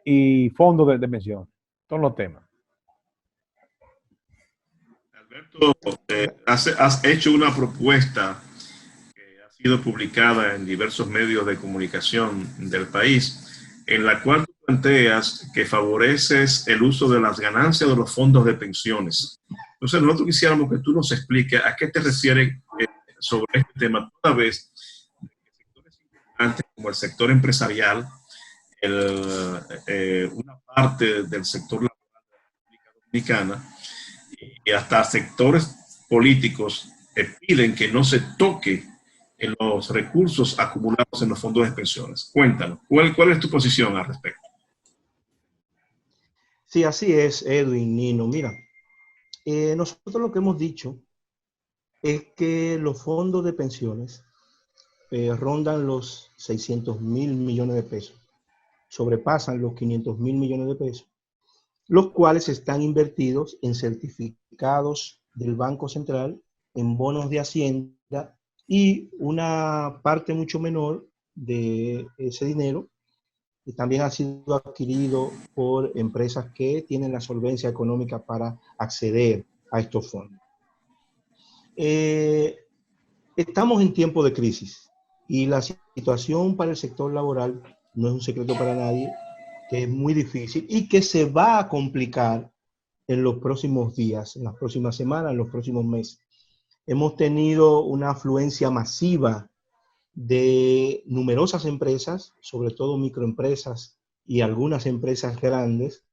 y fondos de pensión, todos los temas. Alberto, has hecho una propuesta que ha sido publicada en diversos medios de comunicación del país, en la cual tú planteas que favoreces el uso de las ganancias de los fondos de pensiones. Entonces, nosotros quisiéramos que tú nos expliques a qué te refieres sobre este tema, toda vez que sectores importantes como el sector empresarial, una parte del sector laboral de la República Dominicana y hasta sectores políticos piden que no se toque en los recursos acumulados en los fondos de pensiones. Cuéntanos, ¿cuál es tu posición al respecto? Sí, así es, Edwin, Nino. Mira, nosotros lo que hemos dicho es que los fondos de pensiones rondan los 600.000 millones de pesos, sobrepasan los 500.000 millones de pesos, los cuales están invertidos en certificados del Banco Central, en bonos de Hacienda, y una parte mucho menor de ese dinero que también ha sido adquirido por empresas que tienen la solvencia económica para acceder a estos fondos. Estamos en tiempo de crisis y la situación para el sector laboral no es un secreto para nadie, que es muy difícil y que se va a complicar en los próximos días, en las próximas semanas, en los próximos meses. Hemos tenido una afluencia masiva de numerosas empresas, sobre todo microempresas y algunas empresas grandes,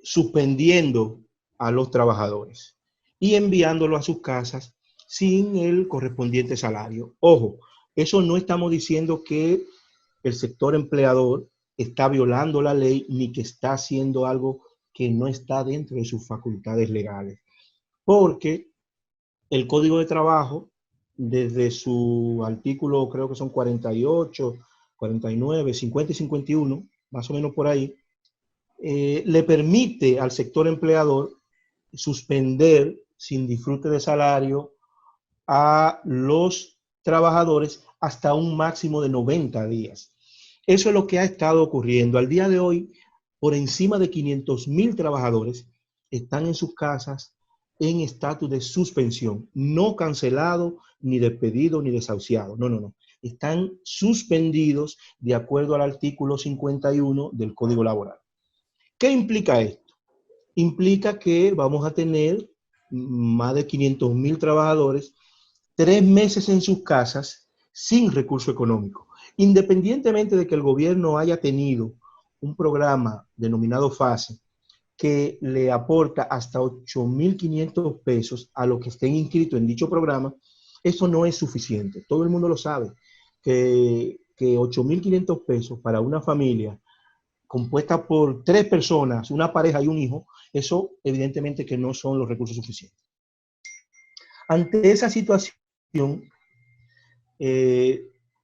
suspendiendo a los trabajadores y enviándolos a sus casas sin el correspondiente salario. Ojo, eso no estamos diciendo que el sector empleador está violando la ley ni que está haciendo algo que no está dentro de sus facultades legales. Porque el Código de Trabajo, desde su artículo, creo que son 48, 49, 50 y 51, más o menos por ahí, le permite al sector empleador suspender sin disfrute de salario a los trabajadores hasta un máximo de 90 días. Eso es lo que ha estado ocurriendo. Al día de hoy, por encima de 500,000 trabajadores están en sus casas en estatus de suspensión, no cancelado, ni despedido, ni desahuciado. No, no, no. Están suspendidos de acuerdo al artículo 51 del Código Laboral. ¿Qué implica esto? Implica que vamos a tener más de 500,000 trabajadores 3 meses en sus casas sin recurso económico. Independientemente de que el gobierno haya tenido un programa denominado FASE que le aporta hasta 8.500 pesos a los que estén inscritos en dicho programa, eso no es suficiente. Todo el mundo lo sabe, que 8.500 pesos para una familia compuesta por 3 personas, una pareja y un hijo, eso evidentemente que no son los recursos suficientes. Ante esa situación,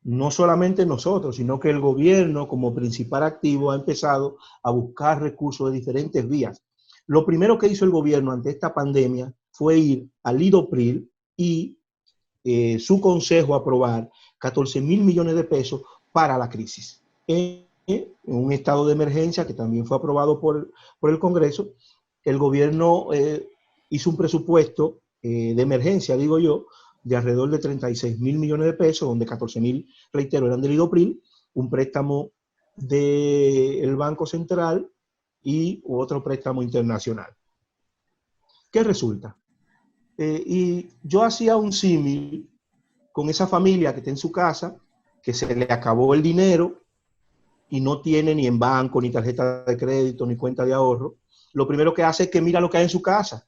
no solamente nosotros, sino que el gobierno como principal activo ha empezado a buscar recursos de diferentes vías. Lo primero que hizo el gobierno ante esta pandemia fue ir al IDOPRIL y su consejo aprobar 14.000 millones de pesos para la crisis. En un estado de emergencia que también fue aprobado por el Congreso, el gobierno hizo un presupuesto de emergencia, digo yo, de alrededor de 36.000 millones de pesos, donde 14.000, reitero, eran del IDOPRIL, un préstamo del Banco Central y otro préstamo internacional. ¿Qué resulta? Y yo hacía un símil con esa familia que está en su casa, que se le acabó el dinero y no tiene ni en banco, ni tarjeta de crédito, ni cuenta de ahorro. Lo primero que hace es que mira lo que hay en su casa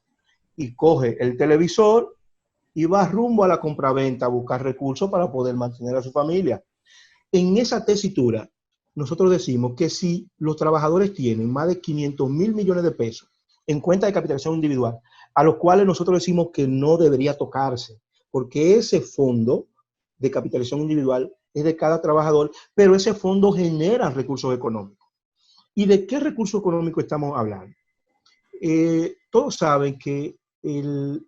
y coge el televisor y va rumbo a la compraventa a buscar recursos para poder mantener a su familia. En esa tesitura, nosotros decimos que si los trabajadores tienen más de 500.000 millones de pesos en cuenta de capitalización individual, a los cuales nosotros decimos que no debería tocarse, porque ese fondo de capitalización individual es de cada trabajador, pero ese fondo genera recursos económicos. ¿Y de qué recursos económicos estamos hablando? Todos saben que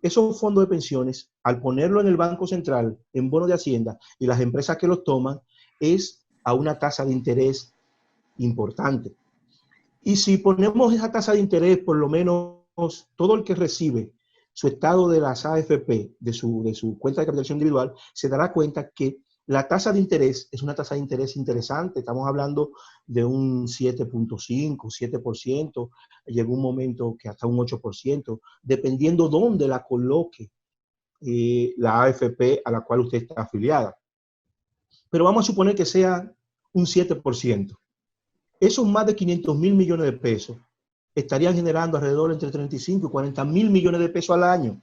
esos fondos de pensiones, al ponerlo en el Banco Central, en bonos de Hacienda, y las empresas que los toman, es a una tasa de interés importante. Y si ponemos esa tasa de interés, por lo menos todo el que recibe su estado de las AFP, de su cuenta de capitalización individual, se dará cuenta que la tasa de interés es una tasa de interés interesante. Estamos hablando de un 7.5, 7%, llegó un momento que hasta un 8%, dependiendo dónde la coloque la AFP a la cual usted está afiliada. Pero vamos a suponer que sea un 7%. Esos más de 500.000 millones de pesos estarían generando alrededor entre 35 y 40.000 millones de pesos al año,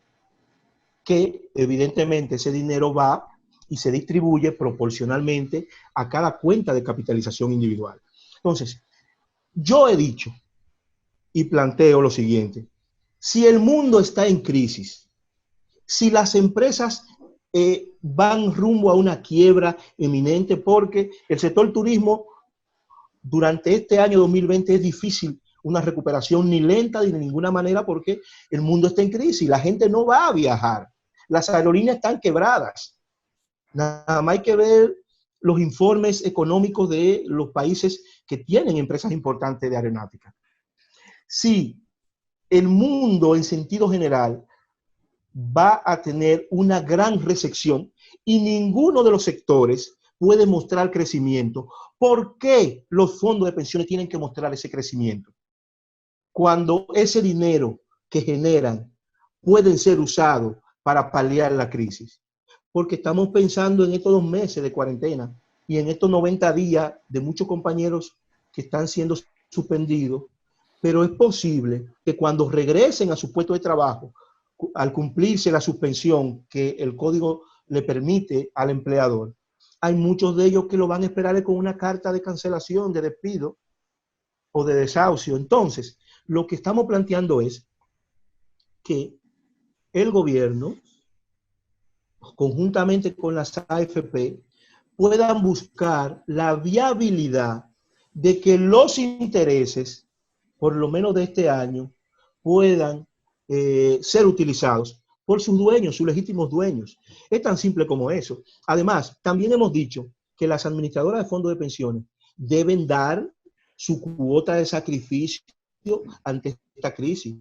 que evidentemente ese dinero va y se distribuye proporcionalmente a cada cuenta de capitalización individual. Entonces, yo he dicho y planteo lo siguiente: si el mundo está en crisis, si las empresas van rumbo a una quiebra eminente, porque el sector turismo durante este año 2020 es difícil una recuperación ni lenta ni de ninguna manera, porque el mundo está en crisis, la gente no va a viajar, las aerolíneas están quebradas. Nada más hay que ver los informes económicos de los países que tienen empresas importantes de aeronáutica. Si el mundo en sentido general va a tener una gran recesión y ninguno de los sectores puede mostrar crecimiento, ¿por qué los fondos de pensiones tienen que mostrar ese crecimiento? Cuando ese dinero que generan pueden ser usados para paliar la crisis. Porque estamos pensando en estos 2 meses de cuarentena y en estos 90 días de muchos compañeros que están siendo suspendidos, pero es posible que cuando regresen a su puesto de trabajo, al cumplirse la suspensión que el código le permite al empleador, hay muchos de ellos que lo van a esperar con una carta de cancelación, de despido o de desahucio. Entonces, lo que estamos planteando es que el gobierno, conjuntamente con las AFP, puedan buscar la viabilidad de que los intereses por lo menos de este año, puedan ser utilizados por sus dueños, sus legítimos dueños. Es tan simple como eso. Además, también hemos dicho que las administradoras de fondos de pensiones deben dar su cuota de sacrificio ante esta crisis.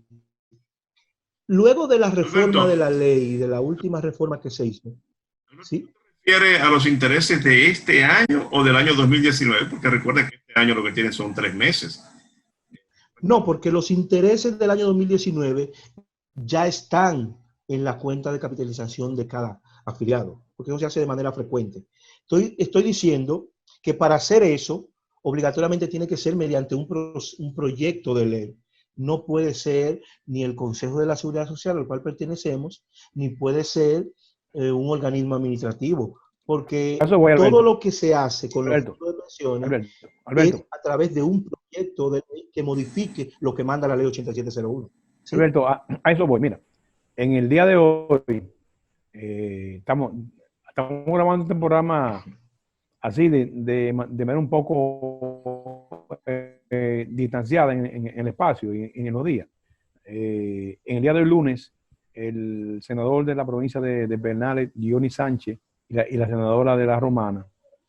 Luego de la reforma de la ley, de la última reforma que se hizo, ¿sí? ¿Se refiere a los intereses de este año o del año 2019? Porque recuerda que este año lo que tienen son 3 meses. No, porque los intereses del año 2019 ya están en la cuenta de capitalización de cada afiliado, porque eso se hace de manera frecuente. Estoy diciendo que para hacer eso, obligatoriamente tiene que ser mediante un proyecto de ley. No puede ser ni el Consejo de la Seguridad Social al cual pertenecemos, ni puede ser un organismo administrativo, porque todo lo que se hace con los fondos de pensiones es a través de un proyecto de ley que modifique lo que manda la ley 8701. ¿Sí? Alberto, a eso voy. Mira, en el día de hoy estamos grabando este programa así de manera un poco distanciada en el espacio y en los días. En el día de hoy, lunes, el senador de la provincia de Bernales, Dionis Sánchez, y la senadora de la Romana,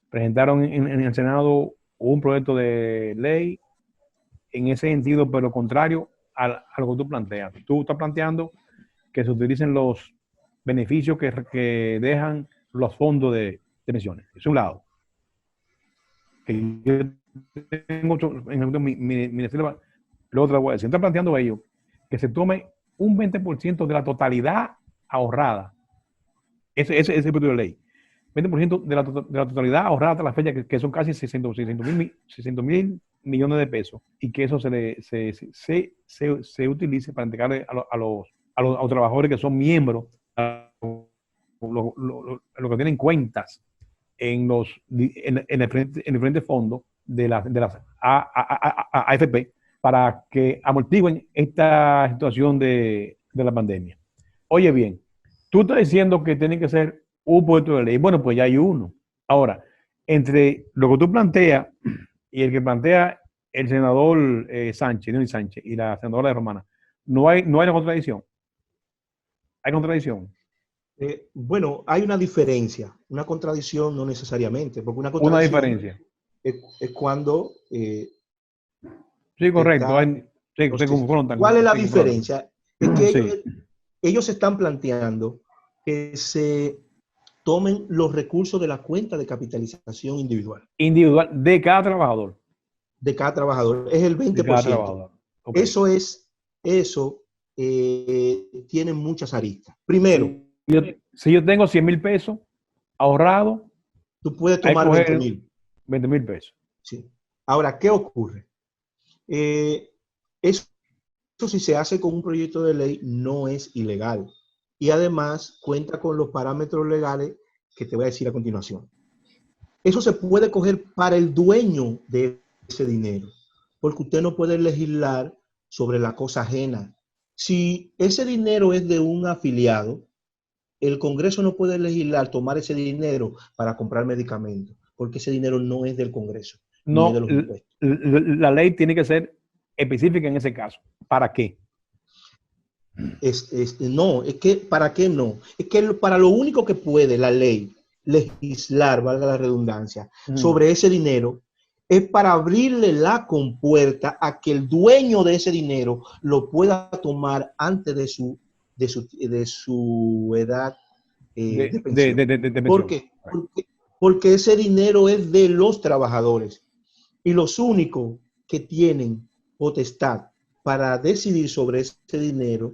presentaron en el Senado un proyecto de ley en ese sentido, pero contrario a lo que tú planteas. Tú estás planteando que se utilicen los beneficios que dejan los fondos de pensiones. Es un lado. Que yo tengo mi estilo, lo otro voy a decir. Está planteando ellos que se tome un 20% de la totalidad ahorrada. Ese es el proyecto de ley. 20% de la totalidad ahorrada hasta la fecha, que son casi 600 mil millones de pesos, y que eso se utilice para entregarle a los trabajadores que son miembros, a los que tienen cuentas en el frente fondo de las AFP, para que amortiguen esta situación de la pandemia. Oye bien, tú estás diciendo que tiene que ser un proyecto de ley. Bueno, pues ya hay uno. Ahora, entre lo que tú planteas y el que plantea el senador Dionis Sánchez, y la senadora de Romana, no hay una contradicción. ¿Hay contradicción? Bueno, hay una diferencia. Una contradicción no necesariamente, porque una contradicción diferencia. Es cuando... sí, correcto. ¿Cuál es la diferencia? Es que ellos están planteando que se tomen los recursos de la cuenta de capitalización individual. Individual de cada trabajador. De cada trabajador. Es el 20%. Okay. Eso tiene muchas aristas. Primero, si yo tengo 100 mil pesos ahorrados, tú puedes tomar 20 mil. 20 mil pesos. Sí. Ahora, ¿qué ocurre? Eso si se hace con un proyecto de ley no es ilegal, y además cuenta con los parámetros legales que te voy a decir a continuación. Eso se puede coger para el dueño de ese dinero, porque usted no puede legislar sobre la cosa ajena. Si ese dinero es de un afiliado, el Congreso no puede legislar, tomar ese dinero para comprar medicamentos, porque ese dinero no es del Congreso. No, la ley tiene que ser específica en ese caso. ¿Para qué? No, es que ¿para qué no? Es que para lo único que puede la ley legislar, valga la redundancia, sobre ese dinero, es para abrirle la compuerta a que el dueño de ese dinero lo pueda tomar antes de su edad de pensión. ¿Por qué? Porque ese dinero es de los trabajadores. Y los únicos que tienen potestad para decidir sobre ese dinero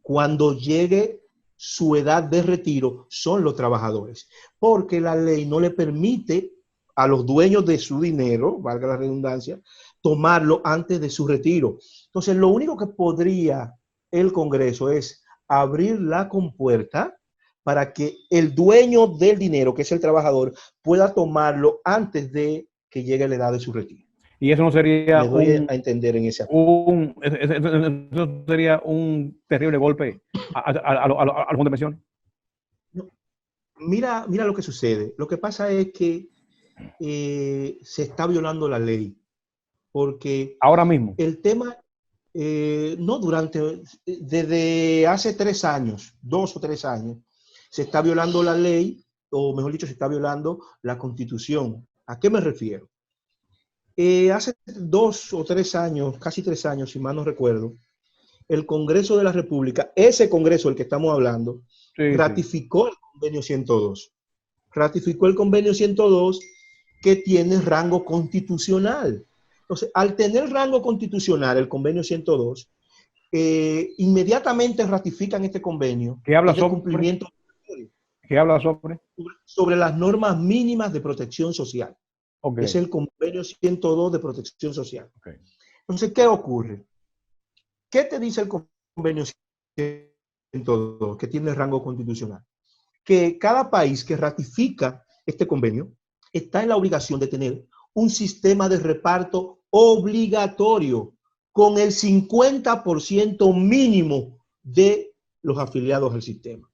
cuando llegue su edad de retiro son los trabajadores. Porque la ley no le permite a los dueños de su dinero, valga la redundancia, tomarlo antes de su retiro. Entonces, lo único que podría el Congreso es abrir la compuerta para que el dueño del dinero, que es el trabajador, pueda tomarlo antes de que llegue la edad de su retiro. Y eso no sería a entender en ese eso sería un terrible golpe a los fondos de pensión. No. Mira lo que sucede. Lo que pasa es que se está violando la ley. Porque ahora mismo el tema no, desde hace 3 años, 2 o 3 años, se está violando la ley, o mejor dicho, se está violando la Constitución. ¿A qué me refiero? Hace 2 o 3 años, casi 3 años, si mal no recuerdo, el Congreso de la República, ese Congreso del que estamos hablando, ratificó el convenio 102. Ratificó el convenio 102 que tiene rango constitucional. Entonces, al tener rango constitucional, el convenio 102, inmediatamente ratifican este convenio. ¿Qué habla sobre? Cumplimiento. ¿Qué habla sobre? Sobre las normas mínimas de protección social. Okay. Es el convenio 102 de protección social. Okay. Entonces, ¿qué ocurre? ¿Qué te dice el convenio 102 que tiene rango constitucional? Que cada país que ratifica este convenio está en la obligación de tener un sistema de reparto obligatorio con el 50% mínimo de los afiliados al sistema.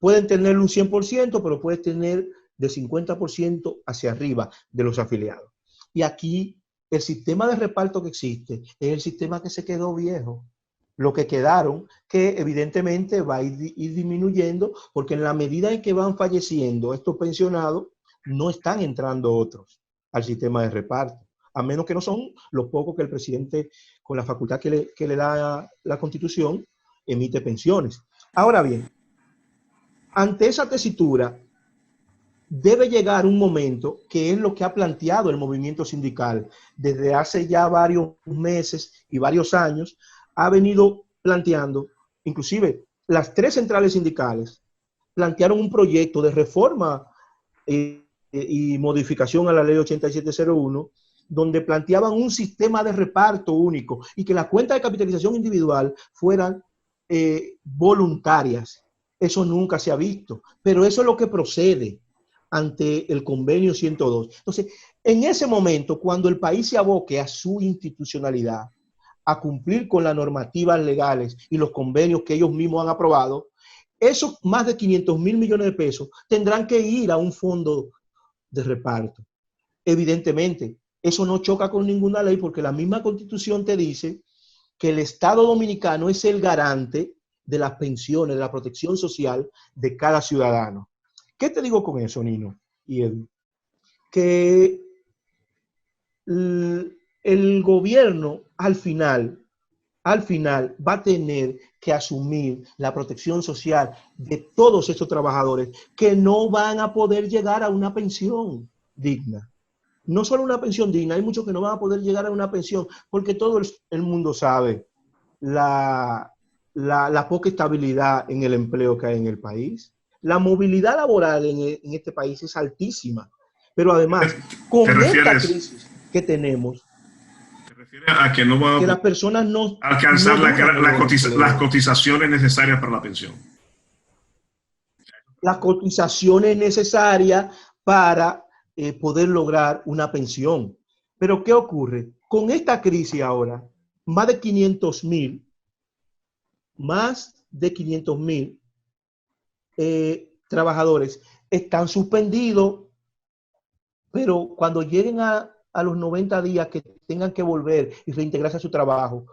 Pueden tener un 100%, pero puedes tener de 50% hacia arriba de los afiliados. Y aquí el sistema de reparto que existe es el sistema que se quedó viejo. Lo que quedaron, que evidentemente va a ir disminuyendo, porque en la medida en que van falleciendo estos pensionados, no están entrando otros al sistema de reparto, a menos que no son los pocos que el presidente, con la facultad que le da la Constitución, emite pensiones. Ahora bien, ante esa tesitura, debe llegar un momento, que es lo que ha planteado el movimiento sindical desde hace ya varios meses y varios años, ha venido planteando, inclusive las 3 centrales sindicales plantearon un proyecto de reforma y modificación a la ley 8701, donde planteaban un sistema de reparto único y que las cuentas de capitalización individual fueran voluntarias. Eso nunca se ha visto, pero eso es lo que procede ante el convenio 102. Entonces, en ese momento, cuando el país se aboque a su institucionalidad, a cumplir con las normativas legales y los convenios que ellos mismos han aprobado, esos más de 500.000 millones de pesos tendrán que ir a un fondo de reparto. Evidentemente, eso no choca con ninguna ley porque la misma Constitución te dice que el Estado dominicano es el garante de las pensiones, de la protección social de cada ciudadano. ¿Qué te digo con eso, Nino y Edu? Que el gobierno al final va a tener que asumir la protección social de todos estos trabajadores que no van a poder llegar a una pensión digna. No solo una pensión digna, hay muchos que no van a poder llegar a una pensión porque todo el mundo sabe la poca estabilidad en el empleo que hay en el país. La movilidad laboral en este país es altísima, pero además, con esta crisis que tenemos, a que no van que las personas no alcanzar las cotizaciones necesarias para la pensión. Las cotizaciones necesarias para poder lograr una pensión. Pero ¿qué ocurre? Con esta crisis ahora, más de 500.000 trabajadores están suspendidos, pero cuando lleguen a los 90 días que tengan que volver y reintegrarse a su trabajo,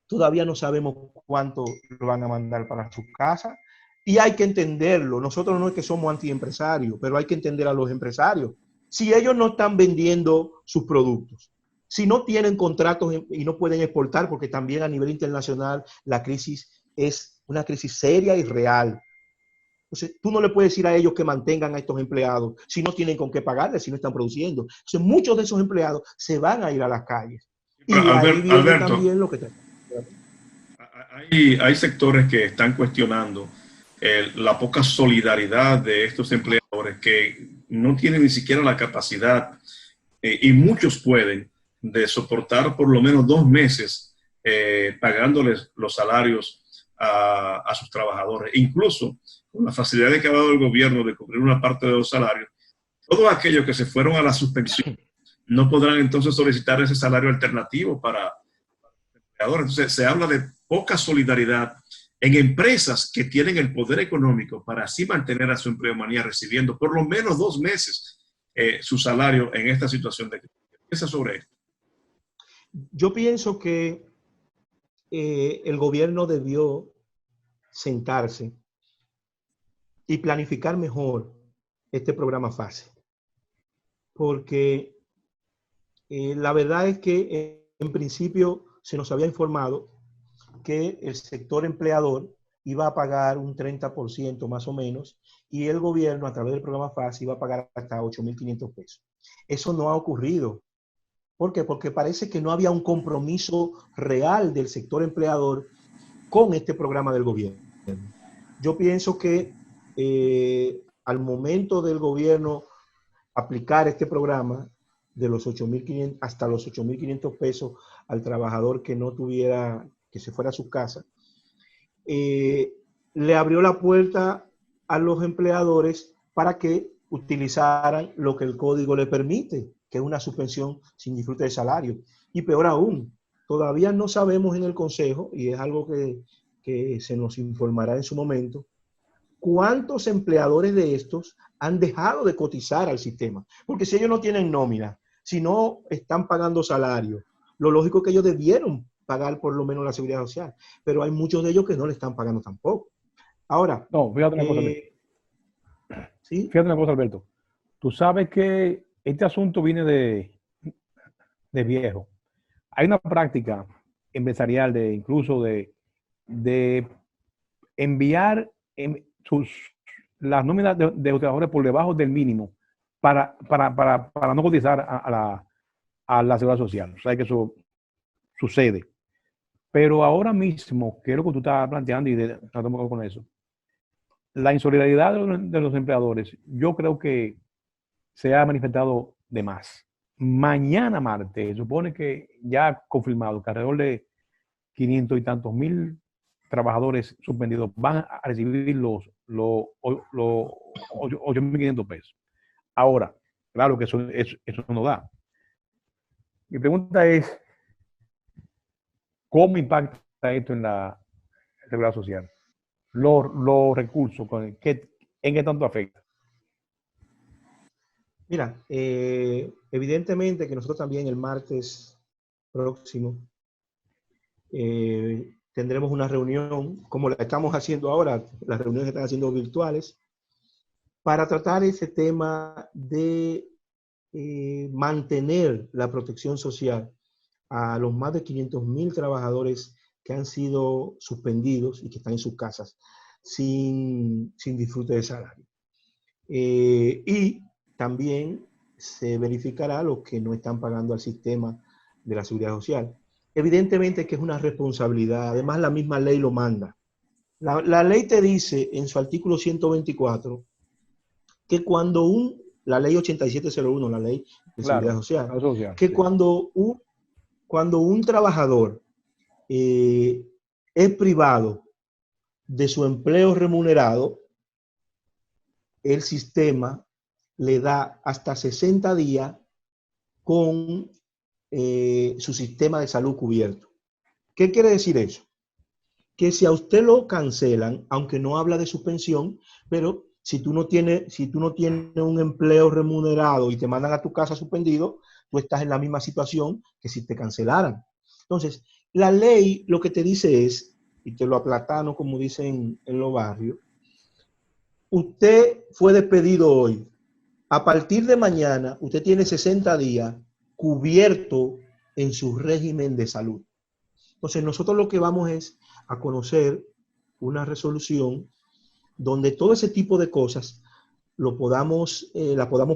todavía no sabemos cuánto lo van a mandar para su casa. Y hay que entenderlo. Nosotros no es que somos antiempresarios, pero hay que entender a los empresarios. Si ellos no están vendiendo sus productos, si no tienen contratos y no pueden exportar, porque también a nivel internacional la crisis es una crisis seria y real. Entonces, tú no le puedes decir a ellos que mantengan a estos empleados si no tienen con qué pagarles, si no están produciendo. Entonces, muchos de esos empleados se van a ir a las calles. Y ahí viene Alberto, también lo que te... hay sectores que están cuestionando la poca solidaridad de estos empleadores que no tienen ni siquiera la capacidad, y muchos pueden, de soportar por lo menos 2 meses pagándoles los salarios a sus trabajadores. Incluso con la facilidad que ha dado el gobierno de cubrir una parte de los salarios, todos aquellos que se fueron a la suspensión no podrán entonces solicitar ese salario alternativo para los empleadores. Entonces se habla de poca solidaridad en empresas que tienen el poder económico para así mantener a su empleomanía recibiendo por lo menos 2 meses su salario en esta situación de crisis. ¿Qué piensas sobre esto? Yo pienso que el gobierno debió sentarse y planificar mejor este programa FASE. Porque la verdad es que en principio se nos había informado que el sector empleador iba a pagar un 30% más o menos, y el gobierno a través del programa FASE iba a pagar hasta 8.500 pesos. Eso no ha ocurrido. ¿Por qué? Porque parece que no había un compromiso real del sector empleador con este programa del gobierno. Yo pienso que al momento del gobierno aplicar este programa de los 8.500 hasta los 8.500 pesos al trabajador que no tuviera, que se fuera a su casa, le abrió la puerta a los empleadores para que utilizaran lo que el código le permite, que es una suspensión sin disfrute de salario. Y peor aún, todavía no sabemos en el Consejo, y es algo que se nos informará en su momento, cuántos empleadores de estos han dejado de cotizar al sistema. Porque si ellos no tienen nómina, si no están pagando salario, lo lógico es que ellos debieron pagar por lo menos la seguridad social. Pero hay muchos de ellos que no le están pagando tampoco. Ahora, no, fíjate una cosa, ¿sí? Fíjate una cosa, Alberto. Tú sabes que este asunto viene de viejo. Hay una práctica empresarial incluso de enviar las nóminas de los trabajadores por debajo del mínimo para no cotizar a la seguridad social. O sea que eso sucede. Pero ahora mismo, que es lo que tú estás planteando y tratamos con eso, la insolidaridad de los empleadores, yo creo que se ha manifestado de más. Mañana martes, se supone que ya confirmado que alrededor de 500 y tantos mil trabajadores suspendidos van a recibir los 8.500 pesos. Ahora, claro que eso no da. Mi pregunta es, ¿cómo impacta esto en la seguridad social? Los recursos, ¿en qué tanto afecta? Mira, evidentemente que nosotros también el martes próximo tendremos una reunión, como la estamos haciendo ahora, las reuniones están haciendo virtuales, para tratar ese tema de mantener la protección social a los más de 500.000 trabajadores que han sido suspendidos y que están en sus casas sin disfrute de salario. Y también se verificará los que no están pagando al sistema de la seguridad social. Evidentemente que es una responsabilidad, además la misma ley lo manda. La ley te dice en su artículo 124 que cuando la ley 8701, la ley de seguridad social, que cuando un trabajador es privado de su empleo remunerado, el sistema le da hasta 60 días con su sistema de salud cubierto. ¿Qué quiere decir eso? Que si a usted lo cancelan, aunque no habla de suspensión, pero si tú no tienes un empleo remunerado y te mandan a tu casa suspendido, tú estás en la misma situación que si te cancelaran. Entonces, la ley lo que te dice es, y te lo aplatano como dicen en los barrios, usted fue despedido hoy. A partir de mañana, usted tiene 60 días cubierto en su régimen de salud. Entonces, nosotros lo que vamos es a conocer una resolución donde todo ese tipo de cosas la podamos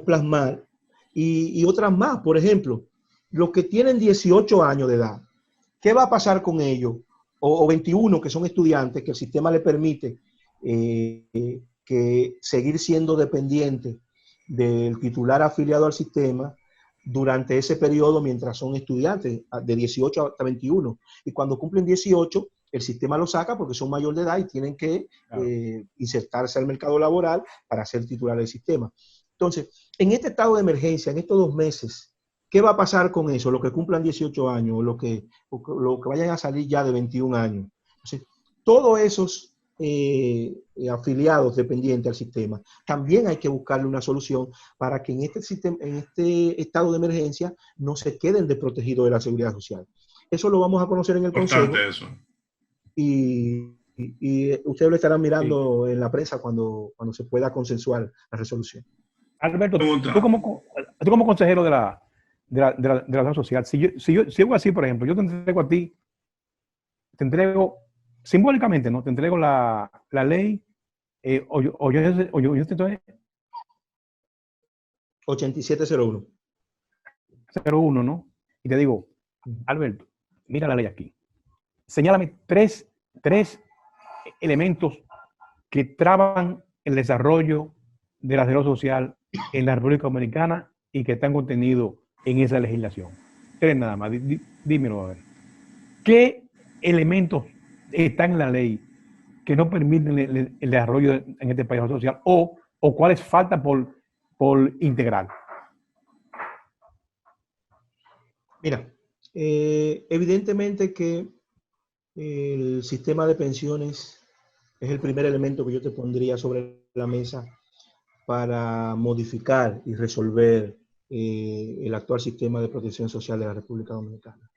plasmar y otras más. Por ejemplo, los que tienen 18 años de edad, ¿qué va a pasar con ellos? O 21, que son estudiantes, que el sistema le permite que seguir siendo dependiente del titular afiliado al sistema durante ese periodo mientras son estudiantes, de 18 hasta 21. Y cuando cumplen 18, el sistema lo saca porque son mayor de edad y tienen que insertarse al mercado laboral para ser titular del sistema. Entonces, en este estado de emergencia, en estos 2 meses, ¿qué va a pasar con eso? Los que cumplan 18 años o los que vayan a salir ya de 21 años. Entonces, todos esos afiliados dependientes al sistema, también hay que buscarle una solución para que en este estado de emergencia no se queden desprotegidos de la seguridad social. Eso lo vamos a conocer en el Consejo. Eso. y ustedes lo estarán mirando en la prensa cuando se pueda consensuar la resolución. Alberto, tú como consejero de la Seguridad Social, si yo así, por ejemplo, yo te entrego a ti, te entrego simbólicamente, ¿no? Te entrego la ley, o yo te estoy 8701. 01, ¿no? Y te digo, Alberto, mira la ley aquí. Señálame tres elementos que traban el desarrollo de la seguridad social en la República Dominicana y que están contenidos en esa legislación. 3 nada más. Dímelo a ver. ¿Qué elementos están en la ley que no permiten el desarrollo en este país social o cuáles faltan por integrar? Mira, evidentemente que el sistema de pensiones es el primer elemento que yo te pondría sobre la mesa para modificar y resolver el actual sistema de protección social de la República Dominicana.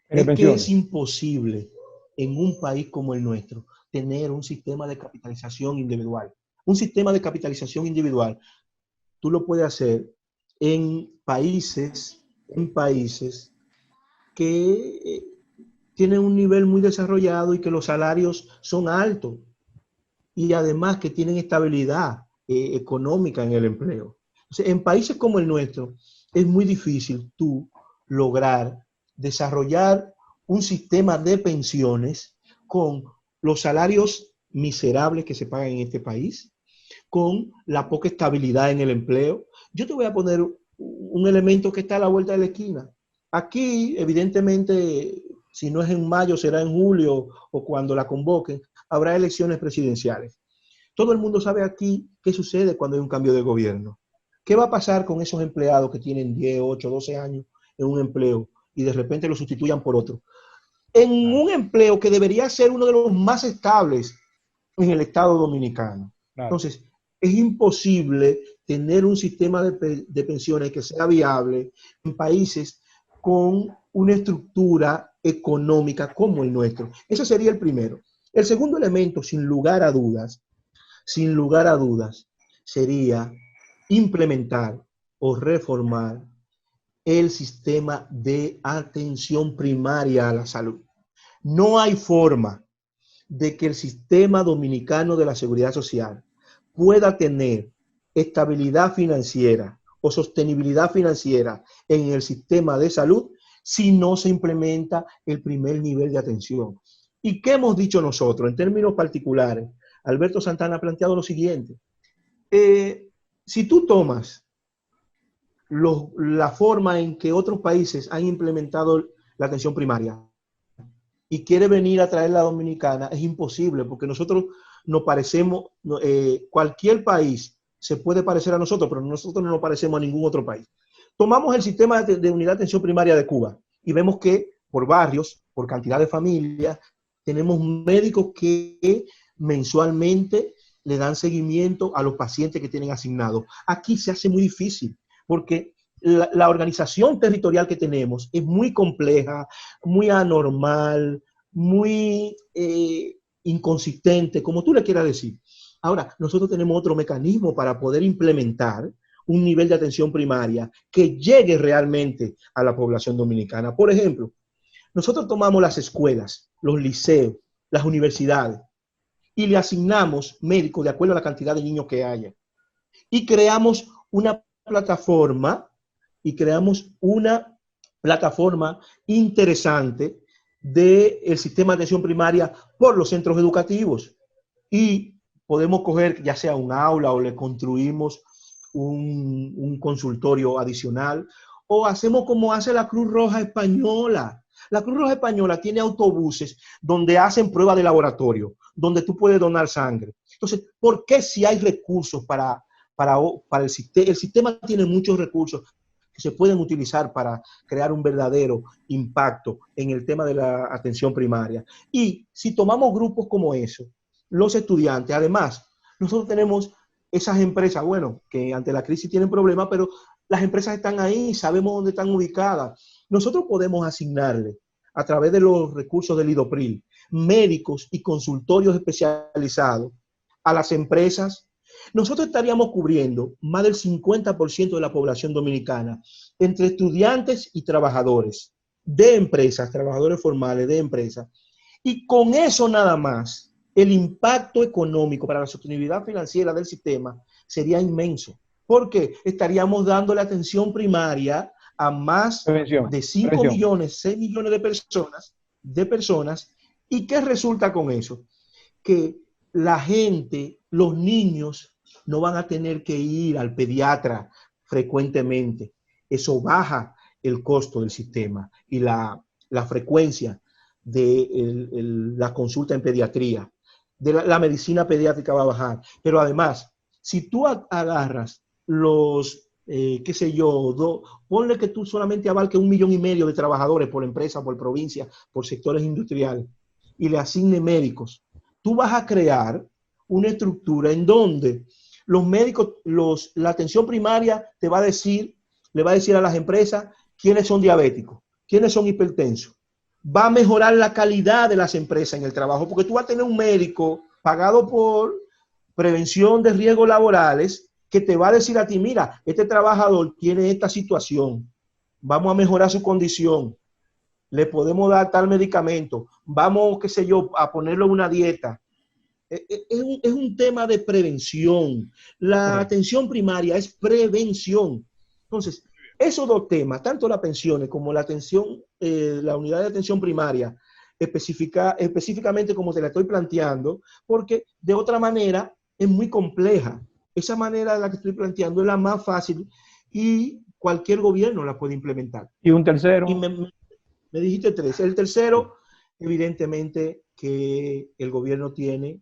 Es que es imposible en un país como el nuestro tener un sistema de capitalización individual. Un sistema de capitalización individual, tú lo puedes hacer en países que tienen un nivel muy desarrollado y que los salarios son altos y además que tienen estabilidad económica en el empleo. Entonces, en países como el nuestro es muy difícil tú lograr desarrollar un sistema de pensiones con los salarios miserables que se pagan en este país, con la poca estabilidad en el empleo. Yo te voy a poner un elemento que está a la vuelta de la esquina. Aquí, evidentemente, si no es en mayo, será en julio o cuando la convoquen, habrá elecciones presidenciales. Todo el mundo sabe aquí qué sucede cuando hay un cambio de gobierno. ¿Qué va a pasar con esos empleados que tienen 10, 8, 12 años en un empleo y de repente lo sustituyan por otro? En un empleo que debería ser uno de los más estables en el Estado Dominicano. Claro. Entonces, es imposible tener un sistema de pensiones que sea viable en países con una estructura económica como el nuestro. Ese sería el primero. El segundo elemento, sin lugar a dudas, sería implementar o reformar el sistema de atención primaria a la salud. No hay forma de que el sistema dominicano de la seguridad social pueda tener estabilidad financiera o sostenibilidad financiera en el sistema de salud si no se implementa el primer nivel de atención. ¿Y qué hemos dicho nosotros? En términos particulares, Alberto Santana ha planteado lo siguiente. Si tú tomas la forma en que otros países han implementado la atención primaria y quiere venir a traer la dominicana, es imposible porque nosotros nos parecemos, cualquier país se puede parecer a nosotros, pero nosotros no nos parecemos a ningún otro país. Tomamos el sistema de unidad de atención primaria de Cuba y vemos que por barrios, por cantidad de familias, tenemos médicos que mensualmente le dan seguimiento a los pacientes que tienen asignados. Aquí se hace muy difícil porque la organización territorial que tenemos es muy compleja, muy anormal, muy inconsistente, como tú le quieras decir. Ahora, nosotros tenemos otro mecanismo para poder implementar un nivel de atención primaria que llegue realmente a la población dominicana. Por ejemplo, nosotros tomamos las escuelas, los liceos, las universidades y le asignamos médicos de acuerdo a la cantidad de niños que haya. Y creamos una plataforma interesante del sistema de atención primaria por los centros educativos. Y podemos coger ya sea un aula o le construimos un consultorio adicional o hacemos como hace la Cruz Roja Española. La Cruz Roja Española tiene autobuses donde hacen pruebas de laboratorio, donde tú puedes donar sangre. Entonces, ¿por qué si hay recursos para el sistema? El sistema tiene muchos recursos que se pueden utilizar para crear un verdadero impacto en el tema de la atención primaria. Y si tomamos grupos como eso, los estudiantes, además, nosotros tenemos esas empresas, bueno, que ante la crisis tienen problemas, pero las empresas están ahí, sabemos dónde están ubicadas. Nosotros podemos asignarle, a través de los recursos del IDOPRIL, médicos y consultorios especializados a las empresas, nosotros estaríamos cubriendo más del 50% de la población dominicana entre estudiantes y trabajadores de empresas, trabajadores formales de empresas. Y con eso nada más, el impacto económico para la sostenibilidad financiera del sistema sería inmenso. Porque estaríamos dando la atención primaria a más de 5 millones, 6 millones de personas. ¿Y qué resulta con eso? Que la gente, los niños, no van a tener que ir al pediatra frecuentemente. Eso baja el costo del sistema y la frecuencia de la consulta en pediatría. De la medicina pediátrica va a bajar. Pero además, si tú agarras los, qué sé yo, ponle que tú solamente abarques 1,5 millones de trabajadores por empresa, por provincia, por sectores industriales, y le asigne médicos, tú vas a crear una estructura en donde los médicos, la atención primaria le va a decir a las empresas quiénes son diabéticos, quiénes son hipertensos. Va a mejorar la calidad de las empresas en el trabajo, porque tú vas a tener un médico pagado por prevención de riesgos laborales que te va a decir a ti, mira, este trabajador tiene esta situación, vamos a mejorar su condición, le podemos dar tal medicamento, vamos, qué sé yo, a ponerlo en una dieta. Es un tema de prevención. La atención primaria es prevención. Entonces, esos dos temas, tanto las pensiones como la atención, la unidad de atención primaria, específicamente como te la estoy planteando, porque de otra manera es muy compleja. Esa manera de la que estoy planteando es la más fácil y cualquier gobierno la puede implementar. ¿Y un tercero? Y me dijiste 3. El tercero, evidentemente, que el gobierno tiene,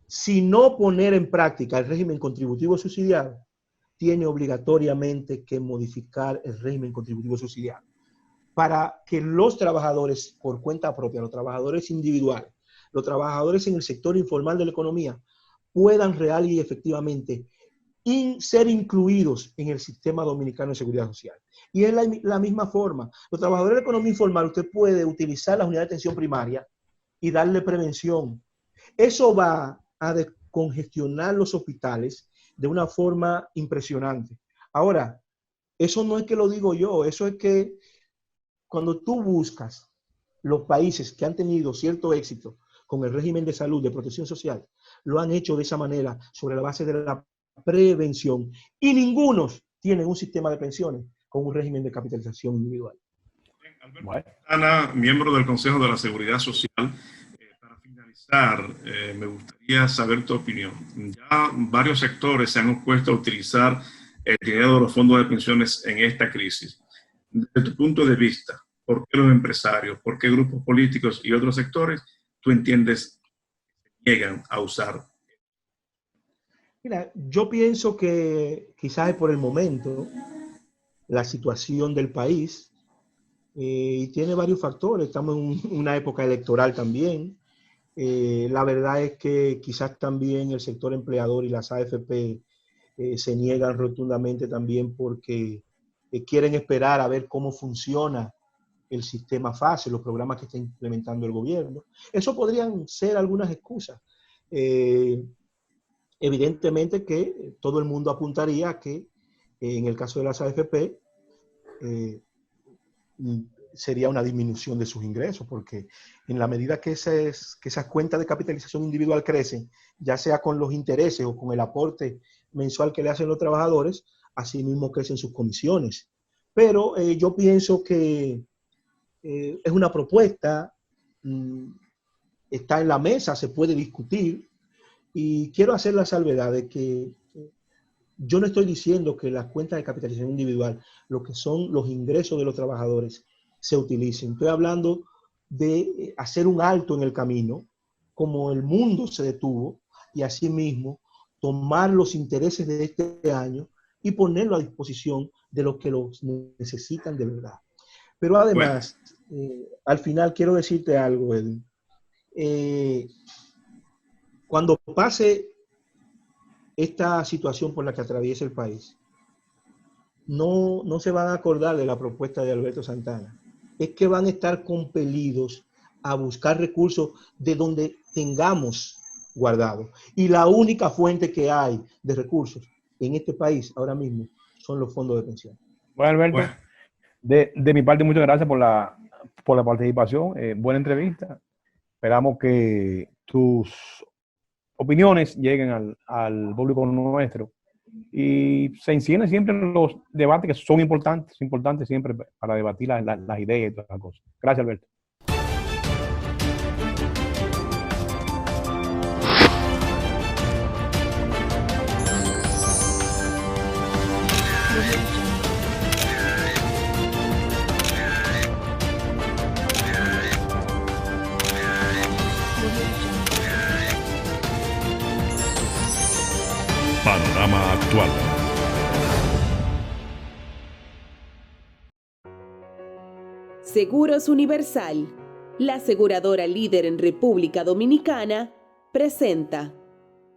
si no poner en práctica el régimen contributivo subsidiario, tiene obligatoriamente que modificar el régimen contributivo subsidiario para que los trabajadores por cuenta propia, los trabajadores individuales, los trabajadores en el sector informal de la economía, puedan real y efectivamente ser incluidos en el sistema dominicano de seguridad social. Y es la misma forma. Los trabajadores de la economía informal, usted puede utilizar la unidad de atención primaria y darle prevención. Eso va a descongestionar los hospitales de una forma impresionante. Ahora, eso no es que lo digo yo, eso es que cuando tú buscas los países que han tenido cierto éxito con el régimen de salud, de protección social, lo han hecho de esa manera, sobre la base de la prevención. Y ninguno tiene un sistema de pensiones con un régimen de capitalización individual. Alberto Santana, miembro del Consejo de la Seguridad Social. Para finalizar, me gustaría saber tu opinión. Ya varios sectores se han opuesto a utilizar el dinero de los fondos de pensiones en esta crisis. Desde tu punto de vista, ¿por qué los empresarios, por qué grupos políticos y otros sectores tú entiendes que niegan a usar? Mira, yo pienso que quizás es por el momento, la situación del país, y tiene varios factores. Estamos en una época electoral también. La verdad es que quizás también el sector empleador y las AFP se niegan rotundamente también porque quieren esperar a ver cómo funciona el sistema FASE, los programas que está implementando el gobierno. Eso podrían ser algunas excusas. Evidentemente que todo el mundo apuntaría a que en el caso de las AFP sería una disminución de sus ingresos, porque en la medida que esas cuentas de capitalización individual crecen, ya sea con los intereses o con el aporte mensual que le hacen los trabajadores, así mismo crecen sus comisiones. Pero yo pienso que es una propuesta, está en la mesa, se puede discutir, y quiero hacer la salvedad de que yo no estoy diciendo que las cuentas de capitalización individual, lo que son los ingresos de los trabajadores, se utilicen. Estoy hablando de hacer un alto en el camino, como el mundo se detuvo, y asimismo tomar los intereses de este año y ponerlo a disposición de los que los necesitan de verdad. Pero además, al final quiero decirte algo, Edwin. Cuando pase esta situación por la que atraviesa el país, no se van a acordar de la propuesta de Alberto Santana. Es que van a estar compelidos a buscar recursos de donde tengamos guardado. Y la única fuente que hay de recursos en este país ahora mismo son los fondos de pensión. Bueno, Alberto, de mi parte, muchas gracias por la participación. Buena entrevista. Esperamos que tus opiniones lleguen al público nuestro y se encienden siempre los debates que son importantes siempre para debatir las ideas y todas las cosas. Gracias, Alberto. Panorama Actual. Seguros Universal, la aseguradora líder en República Dominicana, presenta